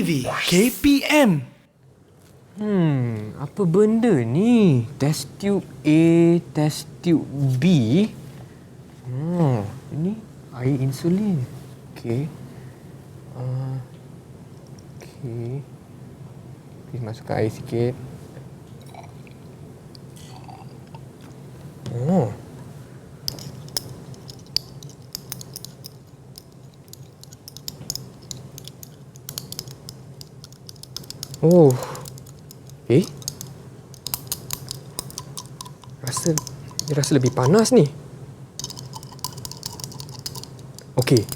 TV KPM. Apa benda ni? Test tube A, test tube B. Ini air insulin. Okey. Okey. Please masukkan air sikit. Rasa lebih panas ni. Okey.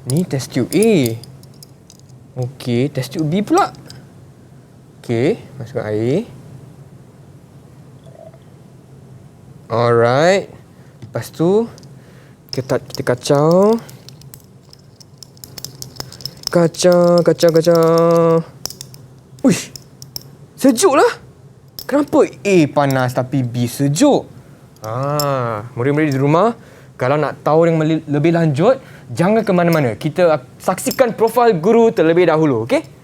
Ni test tube A. Okey, test tube B pula. Okey, masukkan air. Alright. Lepas tu kita kacau. Kacau. Uish. Sejuk lah. Kenapa A panas tapi B sejuk? Murid-murid di rumah, kalau nak tahu yang lebih lanjut, jangan ke mana-mana. Kita saksikan profil guru terlebih dahulu, okey?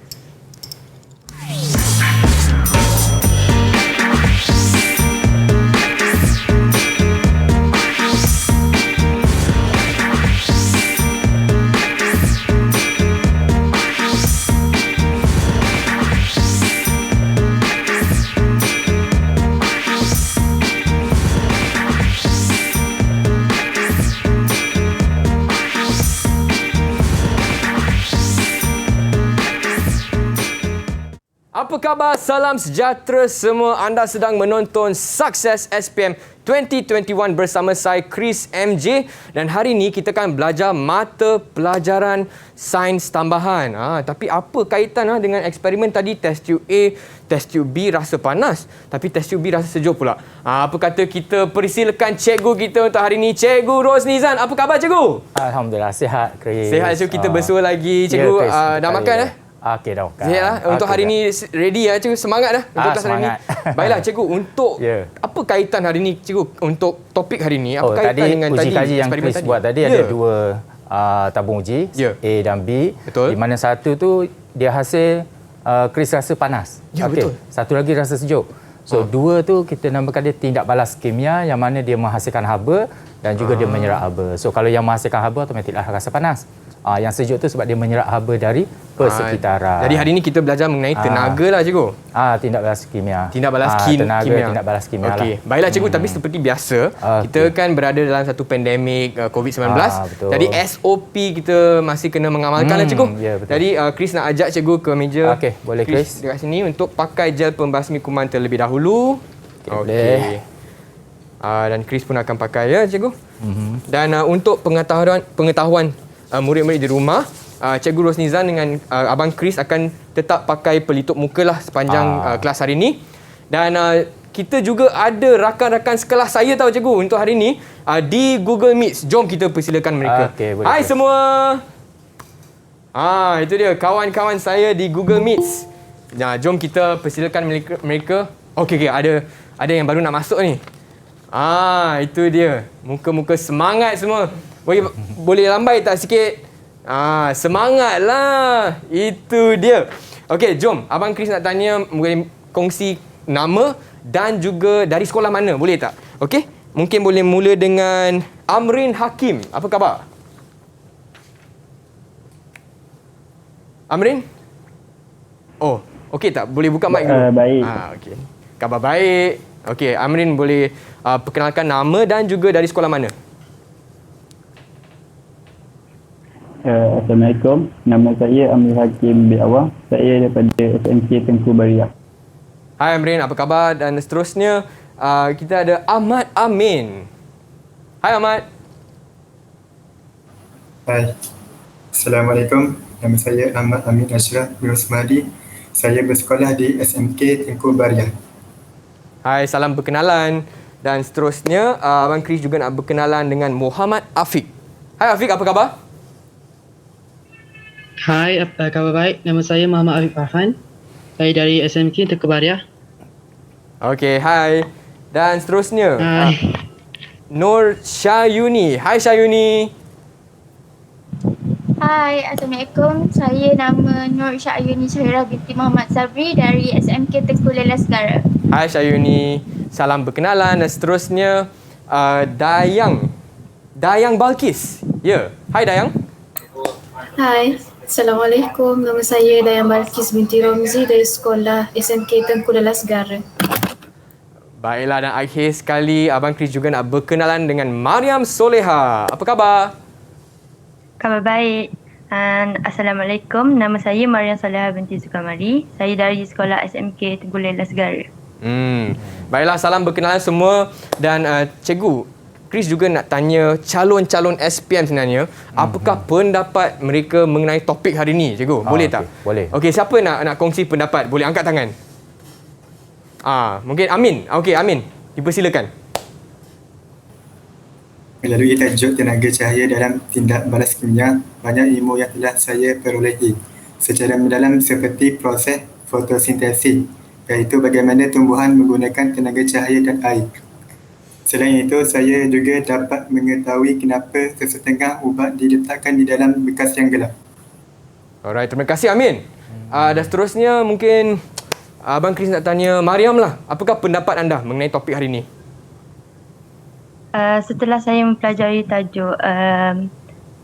Apa khabar? Salam sejahtera semua. Anda sedang menonton Sukses SPM 2021 bersama saya Chris MJ, dan hari ini kita akan belajar mata pelajaran sains tambahan. Tapi apa kaitan dengan eksperimen tadi? Test tube A, test tube B rasa panas, tapi test tube B rasa sejuk pula. Apa kata kita persilakan cikgu kita untuk hari ini, Cikgu Rosnizan. Apa khabar cikgu? Alhamdulillah, sihat Chris. Sihat, so kita bersua lagi cikgu. Dah makan Okey, dah makan. Ya, untuk hari ini ready cikgu, semangat dah untuk kelas hari ini. Baiklah cikgu, untuk apa kaitan hari ini cikgu untuk topik hari ini? Apa kaitan dengan uji kaji yang Chris buat tadi ada dua tabung uji, A dan B. Betul. Di mana satu tu dia hasil Chris rasa panas. Betul. Satu lagi rasa sejuk. So dua tu kita namakan dia tindak balas kimia, yang mana dia menghasilkan haba dan juga dia menyerap haba. So kalau yang menghasilkan haba automatiklah rasa panas. Yang sejuk tu sebab dia menyerap haba dari persekitaran. Jadi hari ini kita belajar mengenai tenaga lah cikgu. Tindak balas kimia. Tindak balas tenaga, kimia. Tindak balas kimia Okey. Baiklah cikgu, tapi seperti biasa, kita kan berada dalam satu pandemik COVID-19. Betul. Jadi SOP kita masih kena mengamalkan lah cikgu. Ya, betul. Jadi Chris nak ajak cikgu ke meja. Okey, boleh Chris. Dekat sini untuk pakai gel pembasmi kuman terlebih dahulu. Okey. Dan Chris pun akan pakai ya cikgu. Dan untuk pengetahuan murid-murid di rumah, Cikgu Rosnizan dengan Abang Chris akan tetap pakai pelitup muka lah sepanjang kelas hari ini. Dan kita juga ada rakan-rakan sekelas saya tahu cikgu untuk hari ini di Google Meet. Jom kita persilakan mereka. Hai semua. Itu dia kawan-kawan saya di Google Meet. Jom kita persilakan mereka. Okey, ada yang baru nak masuk ni. Itu dia. Muka-muka semangat semua. Boleh lambai tak sikit? Semangatlah. Itu dia. Okey, jom. Abang Chris nak tanya, boleh kongsi nama dan juga dari sekolah mana, boleh tak? Okey, mungkin boleh mula dengan Amrin Hakim. Apa khabar? Amrin? Okey tak? Boleh buka mic dulu? Baik. Okey. Khabar baik. Okey, Amrin boleh perkenalkan nama dan juga dari sekolah mana? Assalamualaikum. Nama saya Amir Hakim bin Awang. Saya daripada SMK Tengku Baria. Hai Amrin, apa khabar? Dan seterusnya kita ada Ahmad Amin. Hai Ahmad. Hai. Assalamualaikum. Nama saya Ahmad Amin Ashraf bin Usmadi. Saya bersekolah di SMK Tengku Baria. Hai, salam perkenalan. Dan seterusnya Abang Chris juga nak berkenalan dengan Muhammad Afiq. Hai Afiq, apa khabar? Hai, khabar baik. Nama saya Muhammad Afiq Farhan. Saya dari SMK Tengku Baria. Okey, hai. Dan seterusnya Nur Syayuni. Hai Syayuni. Hai, Assalamualaikum. Saya nama Nur Syayuni Syahira binti Muhammad Sabri dari SMK Tengku Lela Segara. Hai Syayuni, salam berkenalan dan seterusnya Dayang Balkis. Ya, hai Dayang. Hai, Assalamualaikum. Nama saya Dayang Balkis binti Romzi dari sekolah SMK Tengku Lela Segara. Baiklah, dan akhir sekali Abang Chris juga nak berkenalan dengan Mariam Soleha. Apa khabar? Khabar baik. Assalamualaikum. Nama saya Mariam Soleha binti Sukamari. Saya dari sekolah SMK Tengku Lela Segara. Baiklah, salam berkenalan semua. Dan Cikgu, Chris juga nak tanya calon-calon SPM sebenarnya. Apakah pendapat mereka mengenai topik hari ini, Cikgu? Boleh tak? Boleh. Okey, siapa nak kongsi pendapat? Boleh angkat tangan. Mungkin Amin. Okey, Amin. Dipersilakan. Melalui tajuk tenaga cahaya dalam tindak balas kimia, banyak ilmu yang telah saya perolehi secara mendalam seperti proses fotosintesis, iaitu bagaimana tumbuhan menggunakan tenaga cahaya dan air. Selain itu, saya juga dapat mengetahui kenapa sesetengah ubat diletakkan di dalam bekas yang gelap. Alright, terima kasih Amin. Dan seterusnya mungkin Abang Chris nak tanya Mariam lah. Apakah pendapat anda mengenai topik hari ini? Setelah saya mempelajari tajuk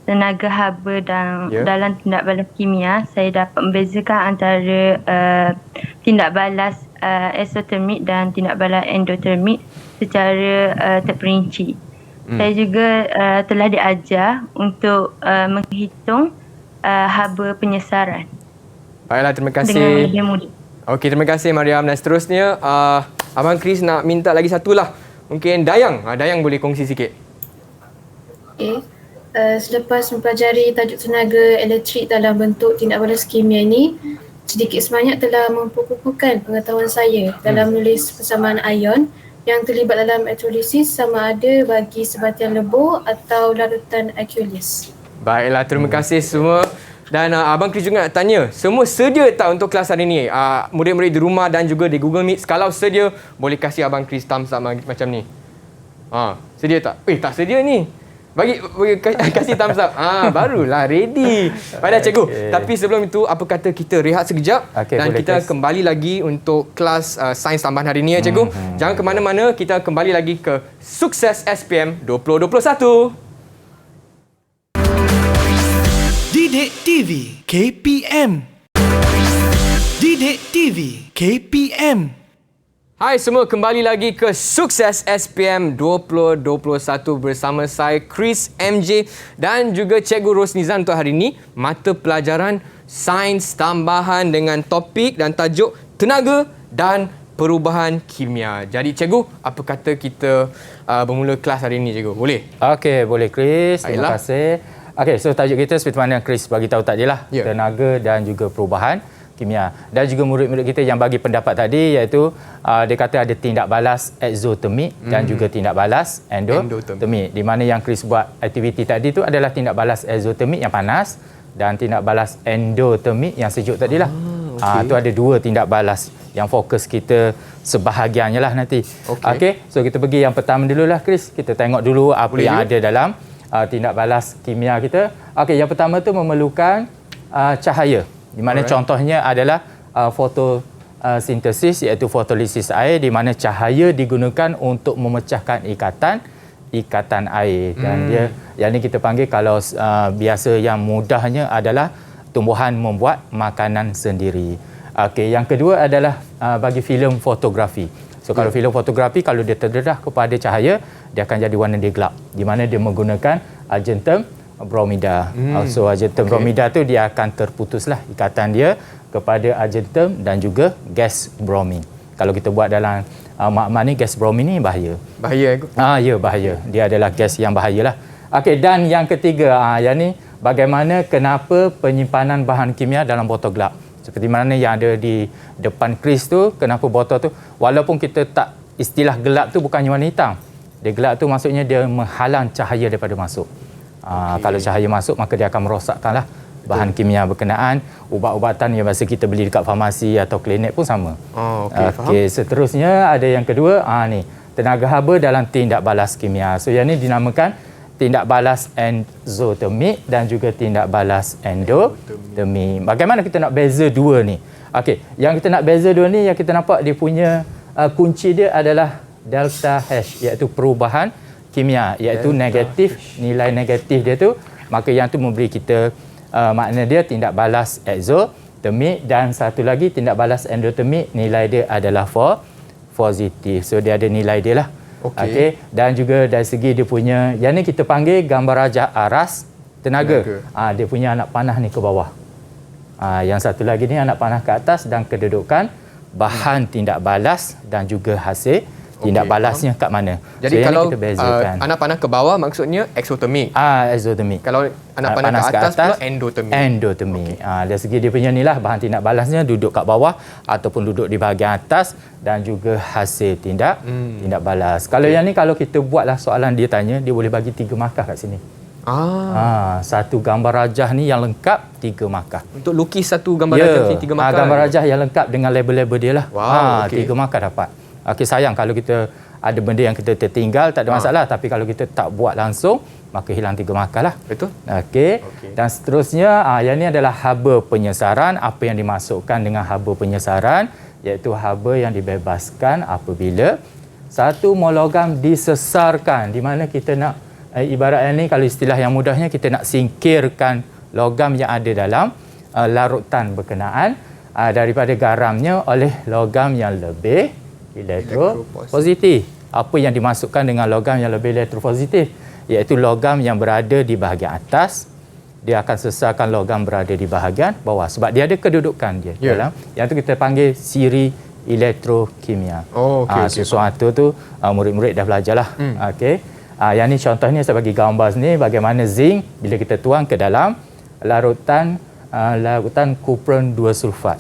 tenaga haba dalam tindak balas kimia, saya dapat membezakan antara tindak balas eksotermik dan tindak balas endotermik secara terperinci. Saya juga telah diajar untuk menghitung haba penyesaran. Baiklah, terima kasih. Dengan lebih mudah. Okey, terima kasih Mariam. Dan seterusnya Abang Chris nak minta lagi satu lah. Mungkin Dayang. Dayang boleh kongsi sikit. Okay. Selepas mempelajari tajuk tenaga elektrik dalam bentuk tindak balas kimia ini, sedikit sebanyak telah memperkukuhkan pengetahuan saya dalam menulis persamaan ion yang terlibat dalam elektrolisis sama ada bagi sebatian lebur atau larutan Aqueous. Baiklah, terima kasih semua. Dan Abang Chris juga nak tanya, semua sedia tak untuk kelas hari ni? Murid-murid di rumah dan juga di Google Meet, kalau sedia, boleh kasih Abang Chris thumbs up macam ni. Sedia tak? Tak sedia ni. Bagi kasih thumbs up. Barulah ready. Baiklah Cikgu. Tapi sebelum itu, apa kata kita rehat sekejap dan kita kembali lagi untuk kelas sains tambahan hari ni ya Cikgu. Jangan ke mana-mana, kita kembali lagi ke Sukses SPM 2021. Didik TV KPM. Didik TV KPM. Hai semua, kembali lagi ke Sukses SPM 2021 bersama saya Chris MJ dan juga Cikgu Rosnizan untuk hari ini, mata pelajaran sains tambahan dengan topik dan tajuk tenaga dan perubahan kimia. Jadi Cikgu, apa kata kita bermula kelas hari ini Cikgu? Boleh? Okey, boleh Chris. Terima kasih. Okey, so tajuk kita seperti mana Chris bagi tahu tadi lah, tenaga dan juga perubahan kimia. Dan juga murid-murid kita yang bagi pendapat tadi iaitu dia kata ada tindak balas exotermik dan juga tindak balas endotermik. Di mana yang Chris buat aktiviti tadi tu adalah tindak balas exotermik yang panas dan tindak balas endotermik yang sejuk tadilah. Tu ada dua tindak balas yang fokus kita sebahagiannya lah nanti. Okey, so kita pergi yang pertama dululah Chris. Kita tengok dulu apa yang ada dalam tindak balas kimia kita. Okey, yang pertama tu memerlukan cahaya. Di mana contohnya adalah fotosintesis iaitu fotolisis air, di mana cahaya digunakan untuk memecahkan ikatan air. Dan yang ni kita panggil kalau biasa yang mudahnya adalah tumbuhan membuat makanan sendiri. Okey, yang kedua adalah bagi filem fotografi. So kalau filem fotografi, kalau dia terdedah kepada cahaya, dia akan jadi warna dia gelap, di mana dia menggunakan argentum bromida. So argentum bromida tu dia akan terputuslah ikatan dia kepada argentum dan juga gas bromin. Kalau kita buat dalam makmal ni, gas bromin ni bahaya. Bahaya? Ya, bahaya. Dia adalah gas yang bahayalah. Okey, dan yang ketiga, yang ni bagaimana kenapa penyimpanan bahan kimia dalam botol gelap. Seperti mana yang ada di depan Chris tu, kenapa botol tu, walaupun kita tak, istilah gelap tu bukannya warna hitam. Dia gelap tu maksudnya dia menghalang cahaya daripada masuk. Kalau cahaya masuk, maka dia akan merosakkanlah bahan kimia berkenaan. Ubat-ubatan yang biasa kita beli dekat farmasi atau klinik pun sama. Okey, seterusnya ada yang kedua, ni tenaga haba dalam tindak balas kimia. So yang ni dinamakan tindak balas exothermic dan juga tindak balas endotermic. Bagaimana kita nak beza dua ni? Okey, yang kita nak beza dua ni, yang kita nampak dia punya kunci dia adalah delta H, iaitu perubahan kimia, iaitu negatif, nilai negatif dia tu, maka yang tu memberi kita makna dia tindak balas exothermic, dan satu lagi tindak balas endotermic, nilai dia adalah positif. So dia ada nilai dia lah. Okey. Dan juga dari segi dia punya, yang ni kita panggil gambar rajah aras tenaga. Dia punya anak panah ni ke bawah. Yang satu lagi ni anak panah ke atas, dan kedudukan bahan tindak balas dan juga hasil tindak balasnya kat mana. Jadi kalau kita bezakan. anak panah ke bawah maksudnya exothermic. Exothermic. Kalau anak panah ke atas pula endotermic. Endotermic. Dari segi dia punya ni lah, bahan tindak balasnya duduk kat bawah ataupun duduk di bahagian atas, dan juga hasil tindak balas. Kalau yang ni, kalau kita buatlah soalan dia tanya, dia boleh bagi 3 markah kat sini. Satu gambar rajah ni yang lengkap 3 markah. Untuk lukis satu gambar rajah ni 3 markah. Gambar rajah yang lengkap dengan label-label dia lah. 3 Wow, markah dapat. Okey, sayang kalau kita ada benda yang kita tertinggal, tak ada masalah. Tapi kalau kita tak buat langsung, maka hilang 3 markah lah. Betul. Okey. Dan seterusnya, yang ni adalah haba penyesaran. Apa yang dimasukkan dengan haba penyesaran, iaitu haba yang dibebaskan apabila satu mol logam disesarkan, di mana kita nak, ibaratnya ni, kalau istilah yang mudahnya, kita nak singkirkan logam yang ada dalam larutan berkenaan daripada garamnya oleh logam yang lebih elektropositif. Apa yang dimasukkan dengan logam yang lebih elektropositif, iaitu logam yang berada di bahagian atas, dia akan sesarkan logam berada di bahagian bawah, sebab dia ada kedudukan dia dalam, yang tu kita panggil siri elektrokimia. Sesuatu tu murid-murid dah belajar lah. Okey. Yang ni contohnya saya bagi gambar ni, bagaimana zinc bila kita tuang ke dalam larutan kupron 2 sulfat.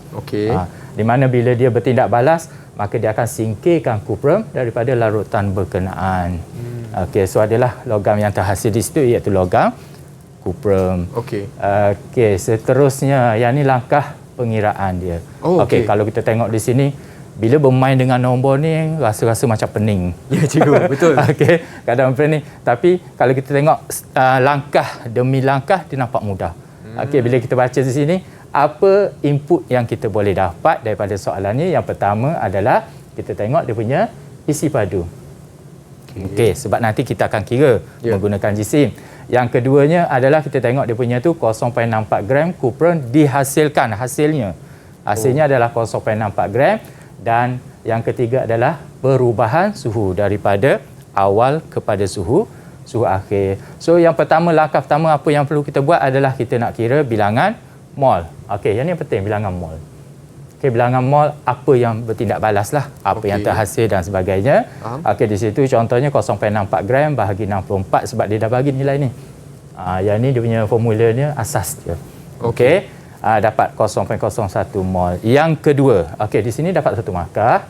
Di mana bila dia bertindak balas, maka dia akan singkirkan kupron daripada larutan berkenaan. Okey, so adalah logam yang terhasil di situ, iaitu logam kupron. Okey, seterusnya yang ni langkah pengiraan dia. Okey, kalau kita tengok di sini, bila bermain dengan nombor ni rasa-rasa macam pening. Ya, cikgu, betul. Okey, kadang pening. Tapi kalau kita tengok langkah demi langkah, dia nampak mudah. Okey, bila kita baca di sini, apa input yang kita boleh dapat daripada soalannya? Yang pertama adalah kita tengok dia punya isi padu. Okey, sebab nanti kita akan kira menggunakan jisim. Yang keduanya adalah kita tengok dia punya tu 0.64 gram kupron dihasilkan. Hasilnya adalah 0.64 gram. Dan yang ketiga adalah perubahan suhu daripada awal kepada suhu akhir. So yang pertama, langkah pertama apa yang perlu kita buat adalah kita nak kira bilangan mol. Okey, yang ni penting, bilangan mol. Okey, bilangan mol apa yang bertindak balas lah, apa yang terhasil dan sebagainya. Okey, di situ contohnya 0.64 gram bahagi 64, sebab dia dah bagi nilai ni. Yang ni dia punya formulanya asas dia. Okey, dapat 0.01 mol. Yang kedua, okey, di sini dapat 1 markah.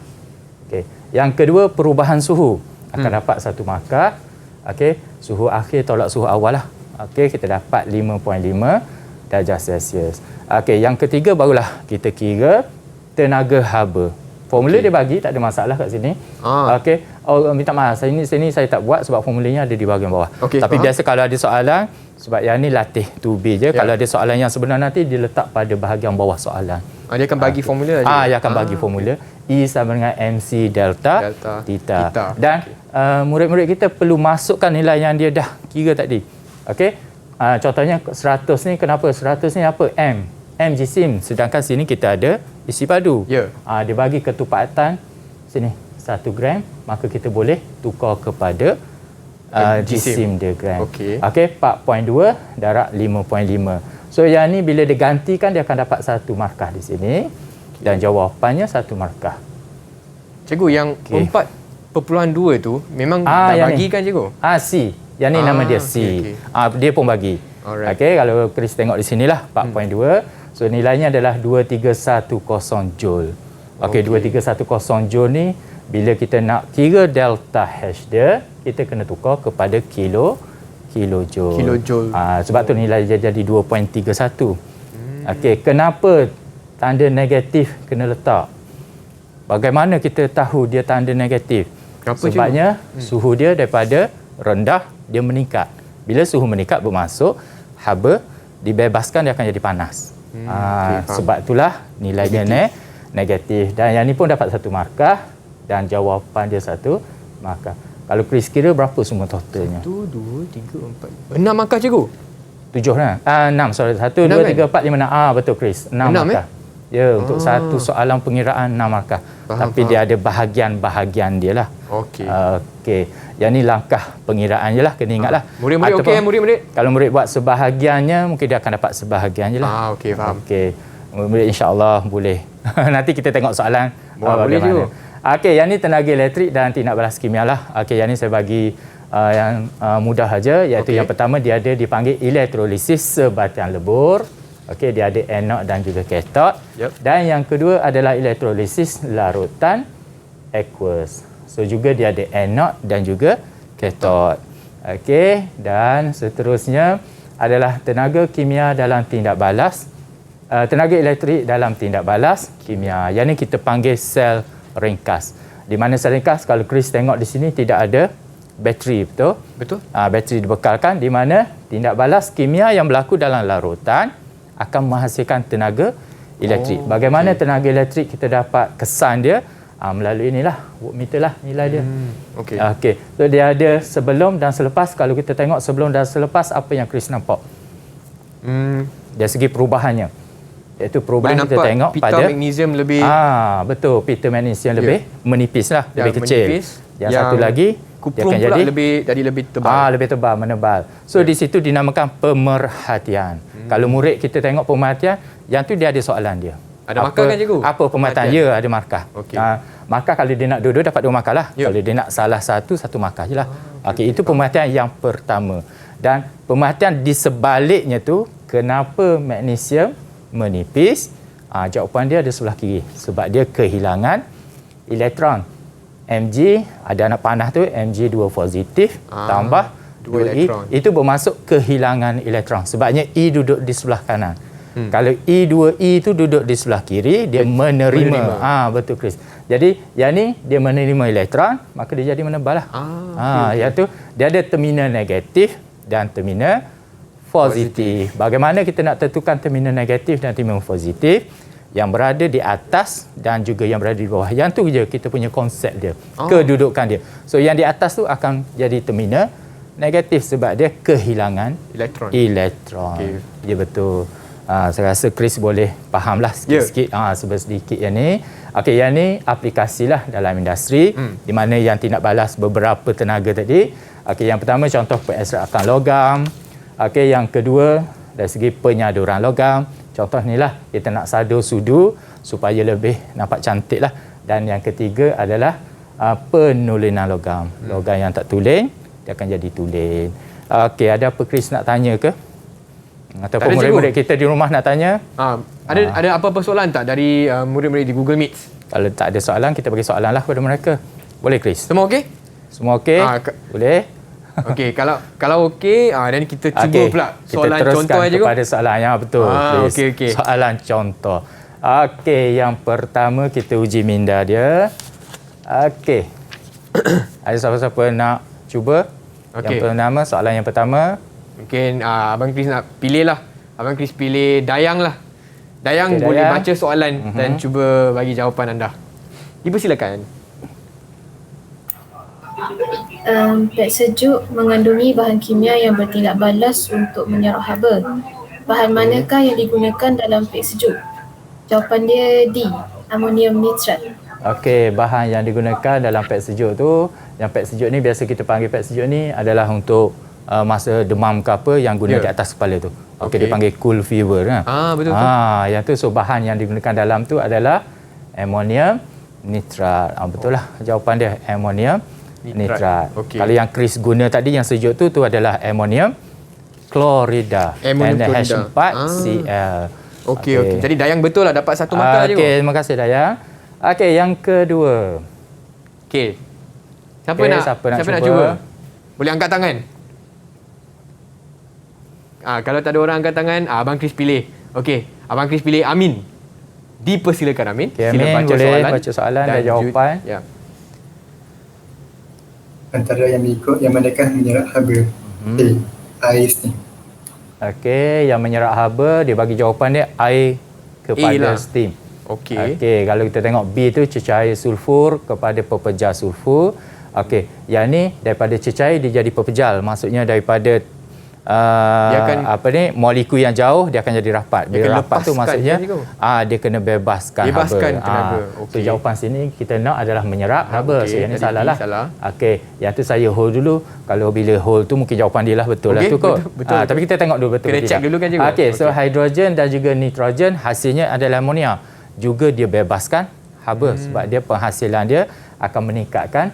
Okey, yang kedua perubahan suhu akan dapat 1 markah. Okey, suhu akhir tolak suhu awal lah. Okey, kita dapat 5.5 darjah Celsius. Okey, yang ketiga barulah kita kira tenaga haba. Formula dia bagi, tak ada masalah kat sini. Okey. Minta maaf, sini saya tak buat sebab formulanya ada di bahagian bawah. Tapi biasa kalau ada soalan, sebab yang ni latih 2B je. Kalau ada soalan yang sebenar nanti dia letak pada bahagian bawah soalan. Dia akan bagi formula aja. Dia akan bagi formula. E sama dengan MC delta theta. Dan murid-murid kita perlu masukkan nilai yang dia dah kira tadi. Okey. Contohnya 100 ni, kenapa 100 ni apa? M jisim, sedangkan sini kita ada isi padu. Dia bagi ketupatan sini 1 gram, maka kita boleh tukar kepada jisim dia gram. Okey, 4.2 darab 5.5. So yang ni bila digantikan, dia akan dapat 1 markah di sini. Dan jawapannya 1 markah. Cikgu, yang 4.2 tu memang dah bagi kan cikgu? C. Yang ni nama dia C. Dia pun bagi. Okey, kalau Chris tengok di sinilah 4.2. So nilainya adalah 2310 joule. Okey, 2310 joule ni bila kita nak kira delta H dia, kita kena tukar kepada kilojoule. Sebab tu nilai dia jadi 2.31. Okey, kenapa tanda negatif kena letak? Bagaimana kita tahu dia tanda negatif? Sebabnya suhu dia daripada rendah dia meningkat. Bila suhu meningkat bermasuk haba dibebaskan, dia akan jadi panas. Sebab itulah nilainya negatif. Dan yang ni pun dapat 1 markah dan jawapan dia 1 markah. Kalau Chris kira berapa semua totalnya? 1, 2, 3, 4, 6 markah cikgu? 7 lah. 6, sorry. 1, 2, 3, 4, 5, 6. Betul Chris. 6 markah. Ya, untuk satu soalan pengiraan 6 markah. Tapi dia ada bahagian-bahagian dia lah. Okey. Okey. Yang ni langkah pengiraan je lah. Kena ingat lah. Murid-murid okey, murid-murid? Kalau murid buat sebahagiannya, mungkin dia akan dapat sebahagian je lah. Okey, faham. Okey. Murid insya-Allah boleh. Nanti kita tengok soalan. Boleh juga. Okey, yang ni tenaga elektrik dan tindak balas kimia lah. Okey, yang ni saya bagi yang mudah saja, iaitu yang pertama dia ada dipanggil elektrolisis sebatian lebur. Okey, dia ada anod dan juga katot. Dan yang kedua adalah elektrolisis larutan aqueous. So juga dia ada anod dan juga katot. Okey, dan seterusnya adalah tenaga kimia dalam tindak balas. Tenaga elektrik dalam tindak balas kimia. Yang ni kita panggil sel ringkas. Di mana sel ringkas, kalau Chris tengok di sini tidak ada bateri, betul? Betul. Bateri dibekalkan, di mana tindak balas kimia yang berlaku dalam larutan akan menghasilkan tenaga elektrik. Bagaimana tenaga elektrik kita dapat kesan dia? Melalui inilah, wattmeter lah nilai dia. Okey. So dia ada sebelum dan selepas. Kalau kita tengok sebelum dan selepas, apa yang Chris nampak? Dari segi perubahannya. Iaitu perubahan kita tengok pada magnesium lebih betul, pita magnesium lebih menipis lah, lebih kecil. Yang satu lagi dia akan jadi lebih tebal. Lebih tebal, menebal. So di situ dinamakan pemerhatian. Kalau murid kita tengok pemerhatian, yang tu dia ada soalan dia. Ada markah kan cikgu? Apa pemerhatian? Ya, ada markah. Markah kalau dia nak dua-dua dapat 2 markah lah. Kalau dia nak salah satu 1 markah je lah. Okey, itu pemerhatian yang pertama. Dan pemerhatian di sebaliknya tu, kenapa magnesium menipis? Jawapan dia ada sebelah kiri. Sebab dia kehilangan elektron. Mg, ada anak panah tu, Mg 2 positif tambah 2 E. Itu bermaksud kehilangan elektron. Sebabnya E duduk di sebelah kanan. Kalau E2E itu duduk di sebelah kiri, dia menerima. Betul Chris. Jadi yang ni dia menerima elektron, maka dia jadi menebal lah. Iaitu dia ada terminal negatif dan terminal positif. Bagaimana kita nak tentukan terminal negatif dan terminal positif? Yang berada di atas dan juga yang berada di bawah. Yang tu je kita punya konsep dia. Kedudukan dia. So yang di atas tu akan jadi terminal negatif sebab dia kehilangan elektron. Ya betul. Saya rasa Chris boleh fahamlah sikit-sikit. Sedikit yang ni. Okey, yang ni aplikasilah dalam industri di mana yang tindak balas beberapa tenaga tadi. Okey, yang pertama contoh pengekstrakan logam. Okey, yang kedua dari segi penyaduran logam. Contoh ni lah, kita nak sadur sudu supaya lebih nampak cantik lah. Dan yang ketiga adalah penulinan logam. Logam yang tak tulen, dia akan jadi tulen. Okey, ada apa Chris nak tanya ke? Ataupun murid-murid kita di rumah nak tanya? Ada apa-apa soalan tak dari murid-murid di Google Meet? Kalau tak ada soalan, kita bagi soalan lah kepada mereka. Boleh Chris? Semua okey? Semua okey? Boleh? Okey, kalau okey, dan kita cuba pula soalan contoh aja kita kepada soalan yang betul. Okey. Soalan contoh. Okey, yang pertama kita uji minda dia. Okey. Ada siapa-siapa nak cuba? Yang pertama, soalan yang pertama. Mungkin Abang Chris nak pilih lah. Abang Chris pilih Dayang lah. Dayang boleh baca soalan dan cuba bagi jawapan anda. Dipersilakan. Pek sejuk mengandungi bahan kimia yang bertindak balas untuk menyerap haba. Bahan manakah yang digunakan dalam pek sejuk? Jawapan dia D, amonium nitrat. Okey, bahan yang digunakan dalam pek sejuk tu, yang pek sejuk ni biasa kita panggil pek sejuk ni adalah untuk masa demam ke apa yang guna di atas kepala tu. Okey, dipanggil cool fever kan. Betul. Yang tu, so bahan yang digunakan dalam tu adalah amonium nitrat. Betul lah jawapan dia, amonium nitrat. Kalau yang Chris guna tadi yang sejuk tu adalah amonium klorida. NH4Cl. Okey. Jadi Dayang betul lah, dapat 1 markah je. Okey, terima kasih Dayang. Okey, yang kedua. Okey. Siapa nak cuba? Boleh angkat tangan. Kalau tak ada orang angkat tangan, Abang Chris pilih. Okey, Abang Chris pilih Amin. Dipersilakan Amin. Okay, Amin, boleh baca soalan dan jawapan. Antara yang berikut, yang manakah menyerap haba? A. air ni. Okey, yang menyerap haba dia bagi jawapan dia air kepada steam. Okey. Okey, kalau kita tengok B tu cecair sulfur kepada pepejal sulfur. Okey, yang ni daripada cecair dia jadi pepejal. Maksudnya daripada dia akan molekul yang jauh dia akan jadi rapat. Bila rapat tu maksudnya dia kena bebaskan haba. tenaga. So jawapan sini kita nak adalah menyerap haba. So yang ni salah lah. Okey, yang tu saya hold dulu. Kalau bila hold tu mungkin jawapan dia lah betul lah tu kot. Betul. Tapi kita tengok dulu betul. Kena check dulu kan juga. Okey, so hidrogen dan juga nitrogen hasilnya adalah amonia. Juga dia bebaskan haba sebab dia penghasilan dia akan meningkatkan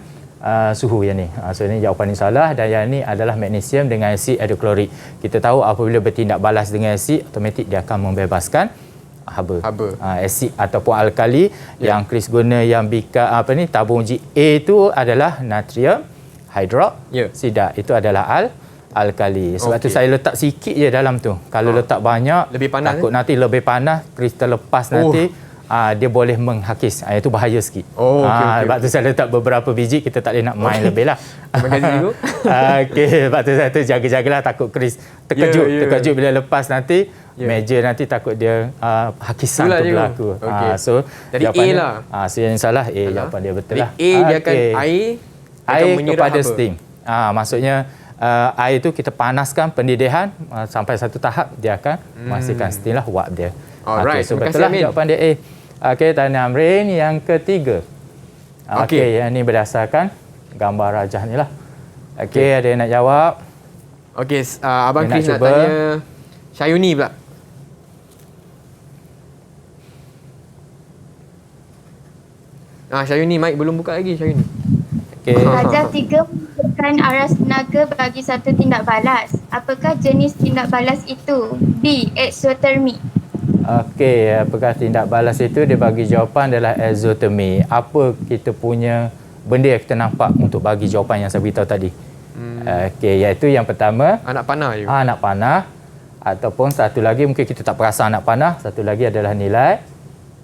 suhu yang ni. So ini jawapan ni salah dan yang ni adalah magnesium dengan asid hidroklorik. Kita tahu apabila bertindak balas dengan asid, automatik dia akan membebaskan haba. Asid ataupun alkali yang Chris guna yang tabung uji A tu adalah natrium hidroksida. Itu adalah alkali. Sebab tu saya letak sikit je dalam tu. Kalau letak banyak lebih panas, takut nanti lebih panas, kristal lepas nanti dia boleh menghakis. Itu bahaya sikit. Sebab tu saya letak beberapa biji, kita tak boleh nak main lebih lah. Terima kasih cikgu. Sebab tu saya tu jaga-jagalah, takut Chris terkejut bila lepas nanti meja nanti takut dia hakisan tu berlaku. So jadi A lah. So yang salah A, jawapan dia betul lah. A dia akan air kepada steam. Maksudnya air tu kita panaskan pendidihan sampai satu tahap dia akan menghasilkan steam lah, wap dia. Alright, so betul lah jawapan dia A. Okey, Tanya Amrin yang ketiga. Okey, yang ni berdasarkan gambar rajah ni lah. Okey, ada yang nak jawab? Okey, Abang Chris nak tanya Syayuni pula. Syayuni, mic belum buka lagi Syayuni. Okey. Rajah 3 menunjukkan aras tenaga bagi satu tindak balas. Apakah jenis tindak balas itu? B. Exothermi. Okey, apakah tindak balas itu? Dia bagi jawapan adalah exothermi. Apa kita punya benda yang kita nampak untuk bagi jawapan yang saya beritahu tadi? Okey, iaitu yang pertama anak panah je. Anak panah, ataupun satu lagi mungkin kita tak perasan anak panah, satu lagi adalah nilai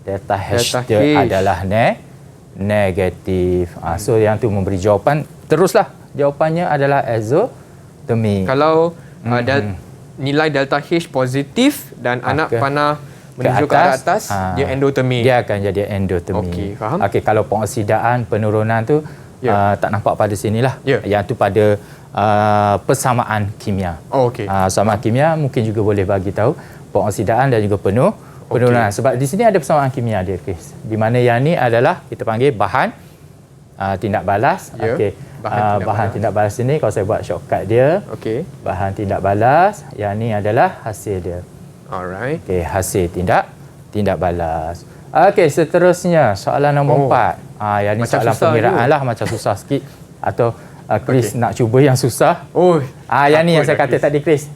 delta H dia adalah negatif. So yang tu memberi jawapan, teruslah jawapannya adalah exothermi. Kalau nilai delta H positif dan anak panah menuju ke atas, dia endothermi. Dia akan jadi endothermi. Okey, faham. Okey, kalau pengoksidaan, penurunan tu tak nampak pada sinilah. Yang tu pada persamaan kimia. Okey. Persamaan kimia mungkin juga boleh bagi tahu pengoksidaan dan juga penurunan. Sebab di sini ada persamaan kimia dia, Chris. Di mana yang ni adalah kita panggil bahan tindak balas. Okey. Bahan tindak balas ini kalau saya buat shortcut dia. Okey. Bahan tindak balas, yang ni adalah hasil dia. Alright. Okey, hasil tindak balas. Okey, seterusnya soalan nombor 4. Yang ni soalan pengiraan lah, macam susah sikit atau Chris nak cuba yang susah. Yang ni yang saya kata tadi, Chris.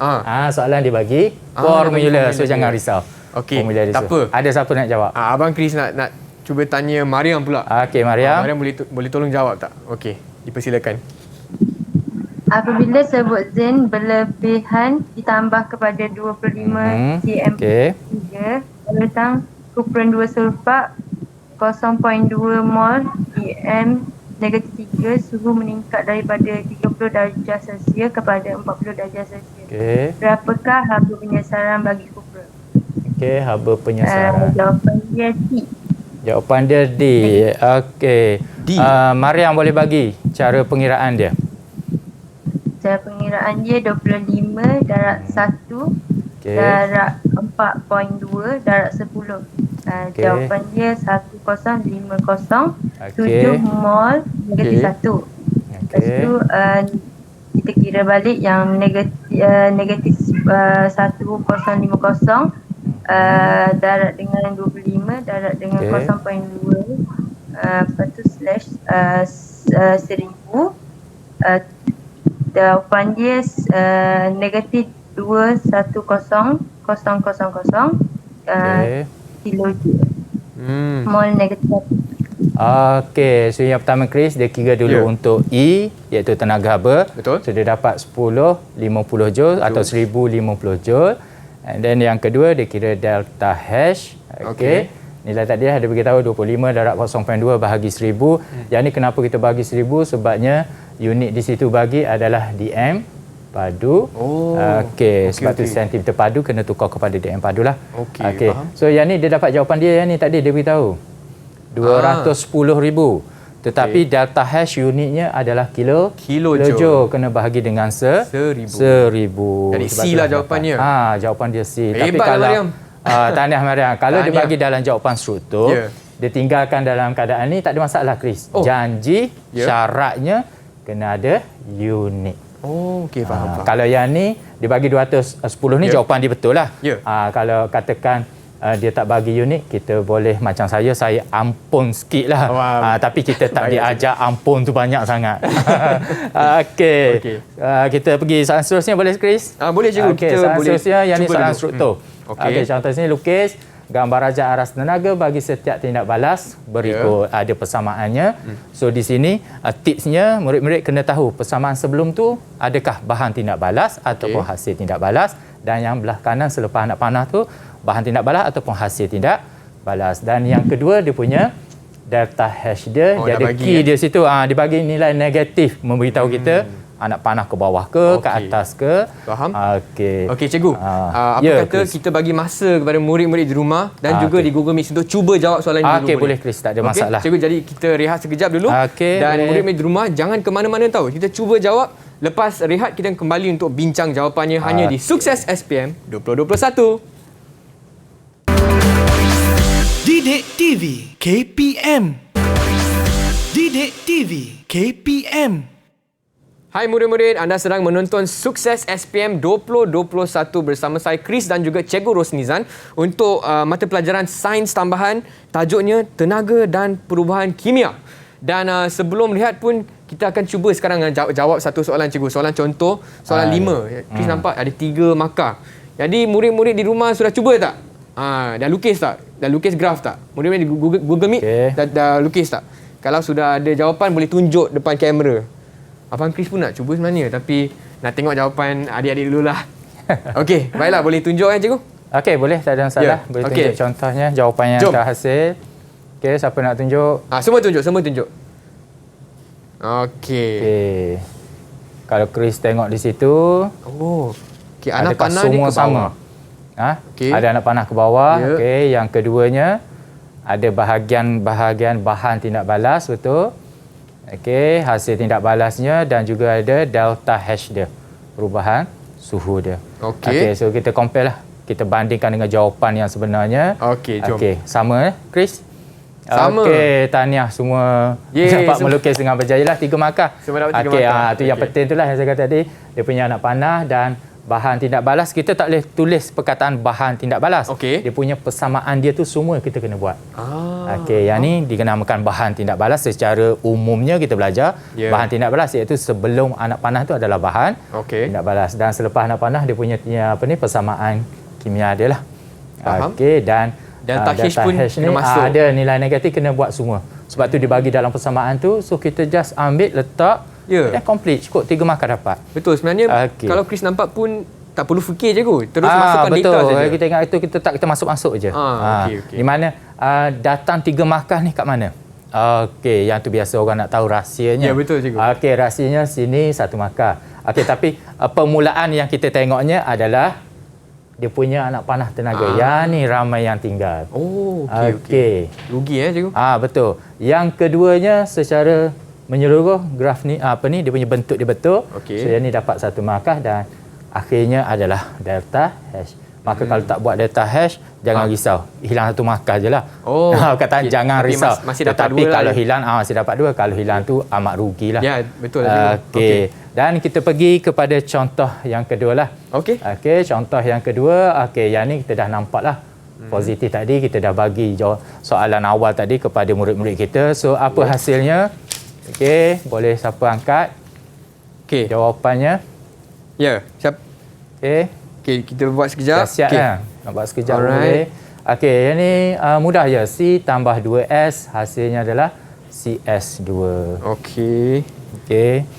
Soalan dia bagi formula, so jangan risau. Okey, tak apa. Ada siapa nak jawab? Abang Chris nak cuba tanya Mariam pula. Okey, Mariam. Mariam boleh tolong jawab tak? Okey, dipersilakan. Apabila sebut zen berlebihan ditambah kepada 25 cm3 tentang kupuran 2 sulfat 0.2 mol PM negatif 3, suhu meningkat daripada 30 darjah Celsius kepada 40 darjah Celsius. Berapakah haba penyesaran bagi kupuran? Okey, haba penyesaran. Jawapan dia D. Jawapan dia D. Okey. Mariam boleh bagi cara pengiraan dia? Cara pengiraan dia 25 darab 1 darab 4.2 darab 10. Jawapan dia 1050 7 mol negatif 1. Lepas tu kita kira balik yang negatif 1050 darab dengan 25 darab dengan 0.2 lepas tu slash 1000. Jawapan dia negatif 210,000 kilojoule. Mol negatif. Okey, so yang pertama Chris dia kira dulu untuk E iaitu tenaga haba. Betul. So dia dapat 1050 joule atau 1050 joule. And then yang kedua dia kira delta H. Okey. Nilai tadi ada beritahu 25 darab 0.2 bahagi 1000. Yang ni kenapa kita bagi 1000? Sebabnya unit di situ bagi adalah dm padu. Okey, sebab tu sentimeter padu kena tukar kepada dm padu lah. Okey. So yang ni dia dapat jawapan dia yang ni tadi dia beritahu. 210,000. Tetapi delta H unitnya adalah kilojoule. Kena bahagi dengan 1,000. Jadi C lah jawapannya. Jawapan dia C. Hebat Tapi kalau Mariam. tahniah Mariam. Kalau dia bagi dalam jawapan struktur, dia tinggalkan dalam keadaan ni tak ada masalah Chris. Janji syaratnya kena ada unit. Okey, faham. Kalau yang ni dia bagi 210 ni jawapan dia betul lah. Kalau katakan dia tak bagi unit, kita boleh macam saya ampun sikit lah. Tapi kita tak diajar ampun tu banyak sangat. Okey. Kita pergi soalan seterusnya boleh Chris? Boleh je. Soalan seterusnya yang ni soalan struktur. Contoh sini lukis gambar rajah aras tenaga bagi setiap tindak balas berikut ada persamaannya. So di sini tipsnya murid-murid kena tahu persamaan sebelum tu adakah bahan tindak balas ataupun hasil tindak balas, dan yang belah kanan selepas anak panah tu bahan tindak balas ataupun hasil tindak balas. Dan yang kedua dia punya delta H dia, dia ada key dia situ. Dia bagi nilai negatif memberitahu kita anak panah ke bawah ke atas ke. Faham? Okey cikgu. Apa kata Chris, kita bagi masa kepada murid-murid di rumah dan juga di Google Meet untuk cuba jawab soalan ini dulu. Boleh Chris, tak ada masalah. Cikgu, jadi kita rehat sekejap dulu. Dan murid-murid di rumah jangan ke mana-mana tahu. Kita cuba jawab. Lepas rehat kita kembali untuk bincang jawapannya hanya di Sukses SPM 2021. Didik TV KPM. Didik TV KPM. Hai murid-murid, anda sedang menonton Sukses SPM 2021 bersama saya Chris dan juga Cikgu Rosnizan untuk mata pelajaran Sains Tambahan, tajuknya Tenaga dan Perubahan Kimia. Dan sebelum lihat pun kita akan cuba sekarang jawab satu soalan cikgu. Soalan contoh, soalan 5. Chris nampak ada 3 markah. Jadi murid-murid di rumah sudah cuba tak? Dah lukis tak? Dah lukis graf tak? Murid-murid di Google Meet dah lukis tak? Kalau sudah ada jawapan boleh tunjuk depan kamera. Abang Chris pun nak cuba sebenarnya, tapi nak tengok jawapan adik-adik dululah. Okey, baiklah, boleh tunjuk kan cikgu? Okey, boleh, tak ada masalah. Boleh tunjuk contohnya, jawapan yang dah hasil. Okey, siapa nak tunjuk? Semua tunjuk. Okey. Kalau Chris tengok di situ, anak panah semua ni ke bawah. Ada anak panah ke bawah. Okey, yang keduanya ada bahagian bahan tindak balas, betul? Okey, hasil tindak balasnya dan juga ada delta H dia, perubahan suhu dia. Okey, so kita compare lah. Kita bandingkan dengan jawapan yang sebenarnya. Okey, jom. Okey, sama Chris? Sama. Okey, tahniah semua dapat melukis dengan berjaya lah 3 markah. Semua dapat 3 markah. Tu yang penting itulah yang saya kata tadi. Dia punya anak panah dan bahan tindak balas, kita tak boleh tulis perkataan bahan tindak balas. Dia punya persamaan dia tu semua kita kena buat. Okey, yang ni dinamakan bahan tindak balas. Secara umumnya kita belajar bahan tindak balas iaitu sebelum anak panah tu adalah bahan tindak balas, dan selepas anak panah dia punya persamaan kimia dia lah. Okey, dan delta H pun kena masuk. Ada nilai negatif, kena buat semua. Sebab tu dibagi dalam persamaan tu, so kita just ambil letak dah complete, cukup 3 markah dapat. Betul, sebenarnya kalau Chris nampak pun tak perlu fikir je kot. Terus masukkan data saja. Kita ingat itu, kita masuk-masuk je. Di mana datang 3 markah ni kat mana? Okey, yang tu biasa orang nak tahu rahsianya. Ya, betul cikgu. Okey, rahsianya sini 1 markah. Okey, tapi permulaan yang kita tengoknya adalah dia punya anak panah tenaga. Yang ni ramai yang tinggal. Okey. Rugi cikgu. Betul. Yang keduanya secara menyeluruh graf ni dia punya bentuk dia betul. So yang ni dapat 1 markah dan akhirnya adalah delta H. Maka kalau tak buat delta H, jangan risau. Hilang 1 markah je lah. Kata jangan risau. Tetapi kalau hilang masih dapat 2. Kalau hilang tu amat rugilah. Ya, betul. Okey. Dan kita pergi kepada contoh yang kedua lah. Okey, contoh yang kedua. Okey, yang ni kita dah nampak lah. Positif tadi kita dah bagi soalan awal tadi kepada murid-murid kita. So apa hasilnya? Okey, boleh siapa angkat? Okey, jawapannya. Ya, siap. Okey, kita buat sekejap. Siap lah. Nak buat sekejap boleh. Okey, yang ni mudah je. C tambah 2S, hasilnya adalah CS2. Okey.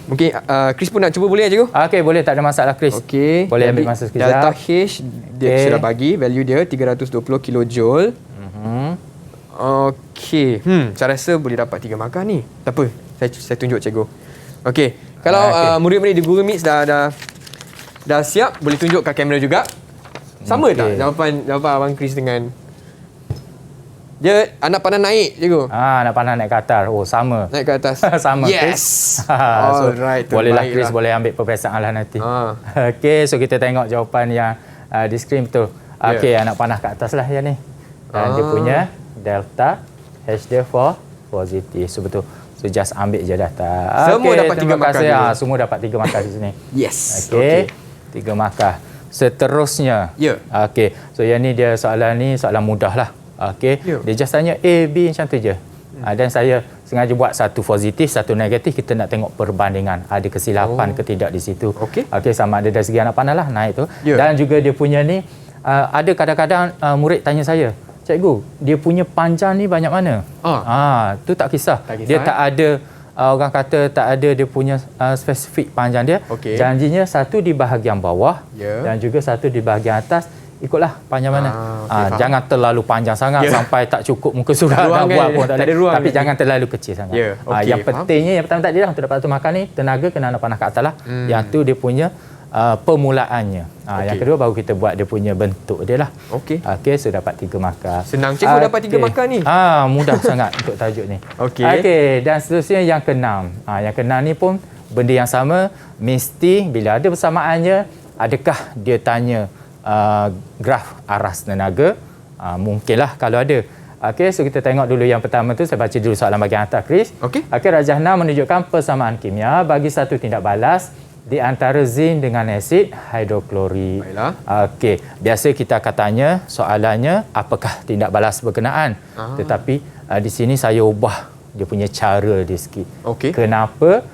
Mungkin Chris pun nak cuba boleh cikgu? Okey, boleh, tak ada masalah Chris. Okey. Boleh ambil masa sekejap. Delta H dia sudah bagi value dia 320 kilojoule. Okey. Saya rasa boleh dapat 3 markah ni. Tak apa. Saya tunjuk cikgu. Okey. Kalau murid-murid di Google Meet dah dah siap, boleh tunjuk kat kamera juga. Sama tak Okey. jawapan Abang Chris dengan dia anak panah naik, cikgu? Nak panah naik ke atas. Oh, sama. Naik ke atas. Sama, Yes. Chris. So, Alright, bolehlah terbaik Chris lah. boleh ambil peperiksaan lah nanti. Ah. Okey, so kita tengok jawapan yang di skrin betul. Okey, anak panah ke atas lah yang ni. Dan dia punya delta H dia for positif. So betul. So just ambil je data. Semua Okey, dapat 3 terima markah kasih. dulu. Semua dapat 3 markah di sini. Yes. Okey. 3 markah. Seterusnya. Ya. Okey. So yang ni dia soalan ni soalan mudah lah. Okey. Ya. Dia just tanya A, B macam tu je. Dan saya sengaja buat satu positif, satu negatif. Kita nak tengok perbandingan. Ada kesilapan ke tidak di situ. Okey. Okey, sama ada dari segi anak panah lah naik tu. Ya. Dan juga dia punya ni, ada kadang-kadang murid tanya saya, cikgu, dia punya panjang ni banyak mana? Tu tak kisah. Tak kisah, Dia tak ada, orang kata tak ada dia punya spesifik panjang dia. Okey. Janjinya satu di bahagian bawah Ya. dan juga satu di bahagian atas. Ikutlah panjang mana. Okey, faham. Jangan terlalu panjang sangat Ya. sampai tak cukup muka surat Tak ada ruang nak buat kan? pun Tak ada boleh. ruang Tapi kan? jangan terlalu kecil sangat. Ya, okey, Yang faham. pentingnya yang pertama tadi lah untuk dapat satu makan ni, tenaga kena anak panah ke atas lah. Yang tu dia punya permulaannya. Yang kedua baru kita buat dia punya bentuk dia lah. Okey. Okey, so dapat 3 markah. Senang cikgu dapat 3 markah ni. Mudah sangat untuk tajuk ni. Okey. Okey, dan seterusnya yang keenam. Yang keenam ni pun benda yang sama, mesti bila ada persamaannya, adakah dia tanya graf aras tenaga? Mungkinlah kalau ada. Okey, so kita tengok dulu yang pertama tu. Saya baca dulu soalan bahagian atas, Chris. Okey. Okey, rajah 6 menunjukkan persamaan kimia bagi satu tindak balas di antara zin dengan asid hidroklorik. Baiklah. Okey, biasa kita akan tanya soalannya apakah tindak balas berkenaan. Tetapi di sini saya ubah dia punya cara dia sikit. Okey. Kenapa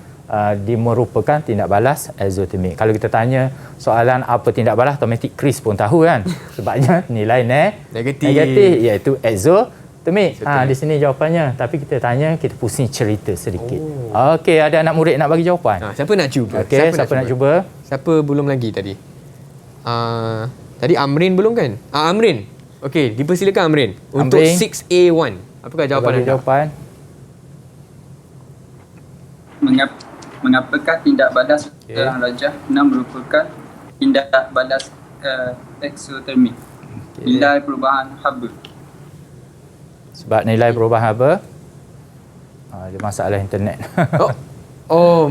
dia merupakan tindak balas exothermic. Kalau kita tanya soalan apa tindak balas, automatik Chris pun tahu kan. Sebabnya nilai Negatif. iaitu exothermic. Di sini jawapannya. Tapi kita tanya, kita pusing cerita sedikit. Okey, ada anak murid nak bagi jawapan? Siapa nak cuba? Okey, siapa nak cuba? Siapa belum lagi tadi? Tadi Amrin belum kan? Amrin. Okey, dipersilakan Amrin. Untuk Amrin. 6A1. Apakah jawapan Bagi anda? jawapan. Mengapakah tindak balas dalam rajah 6 merupakan tindak balas exothermic? Nilai perubahan haba. Sebab nilai perubahan haba. Ada masalah internet.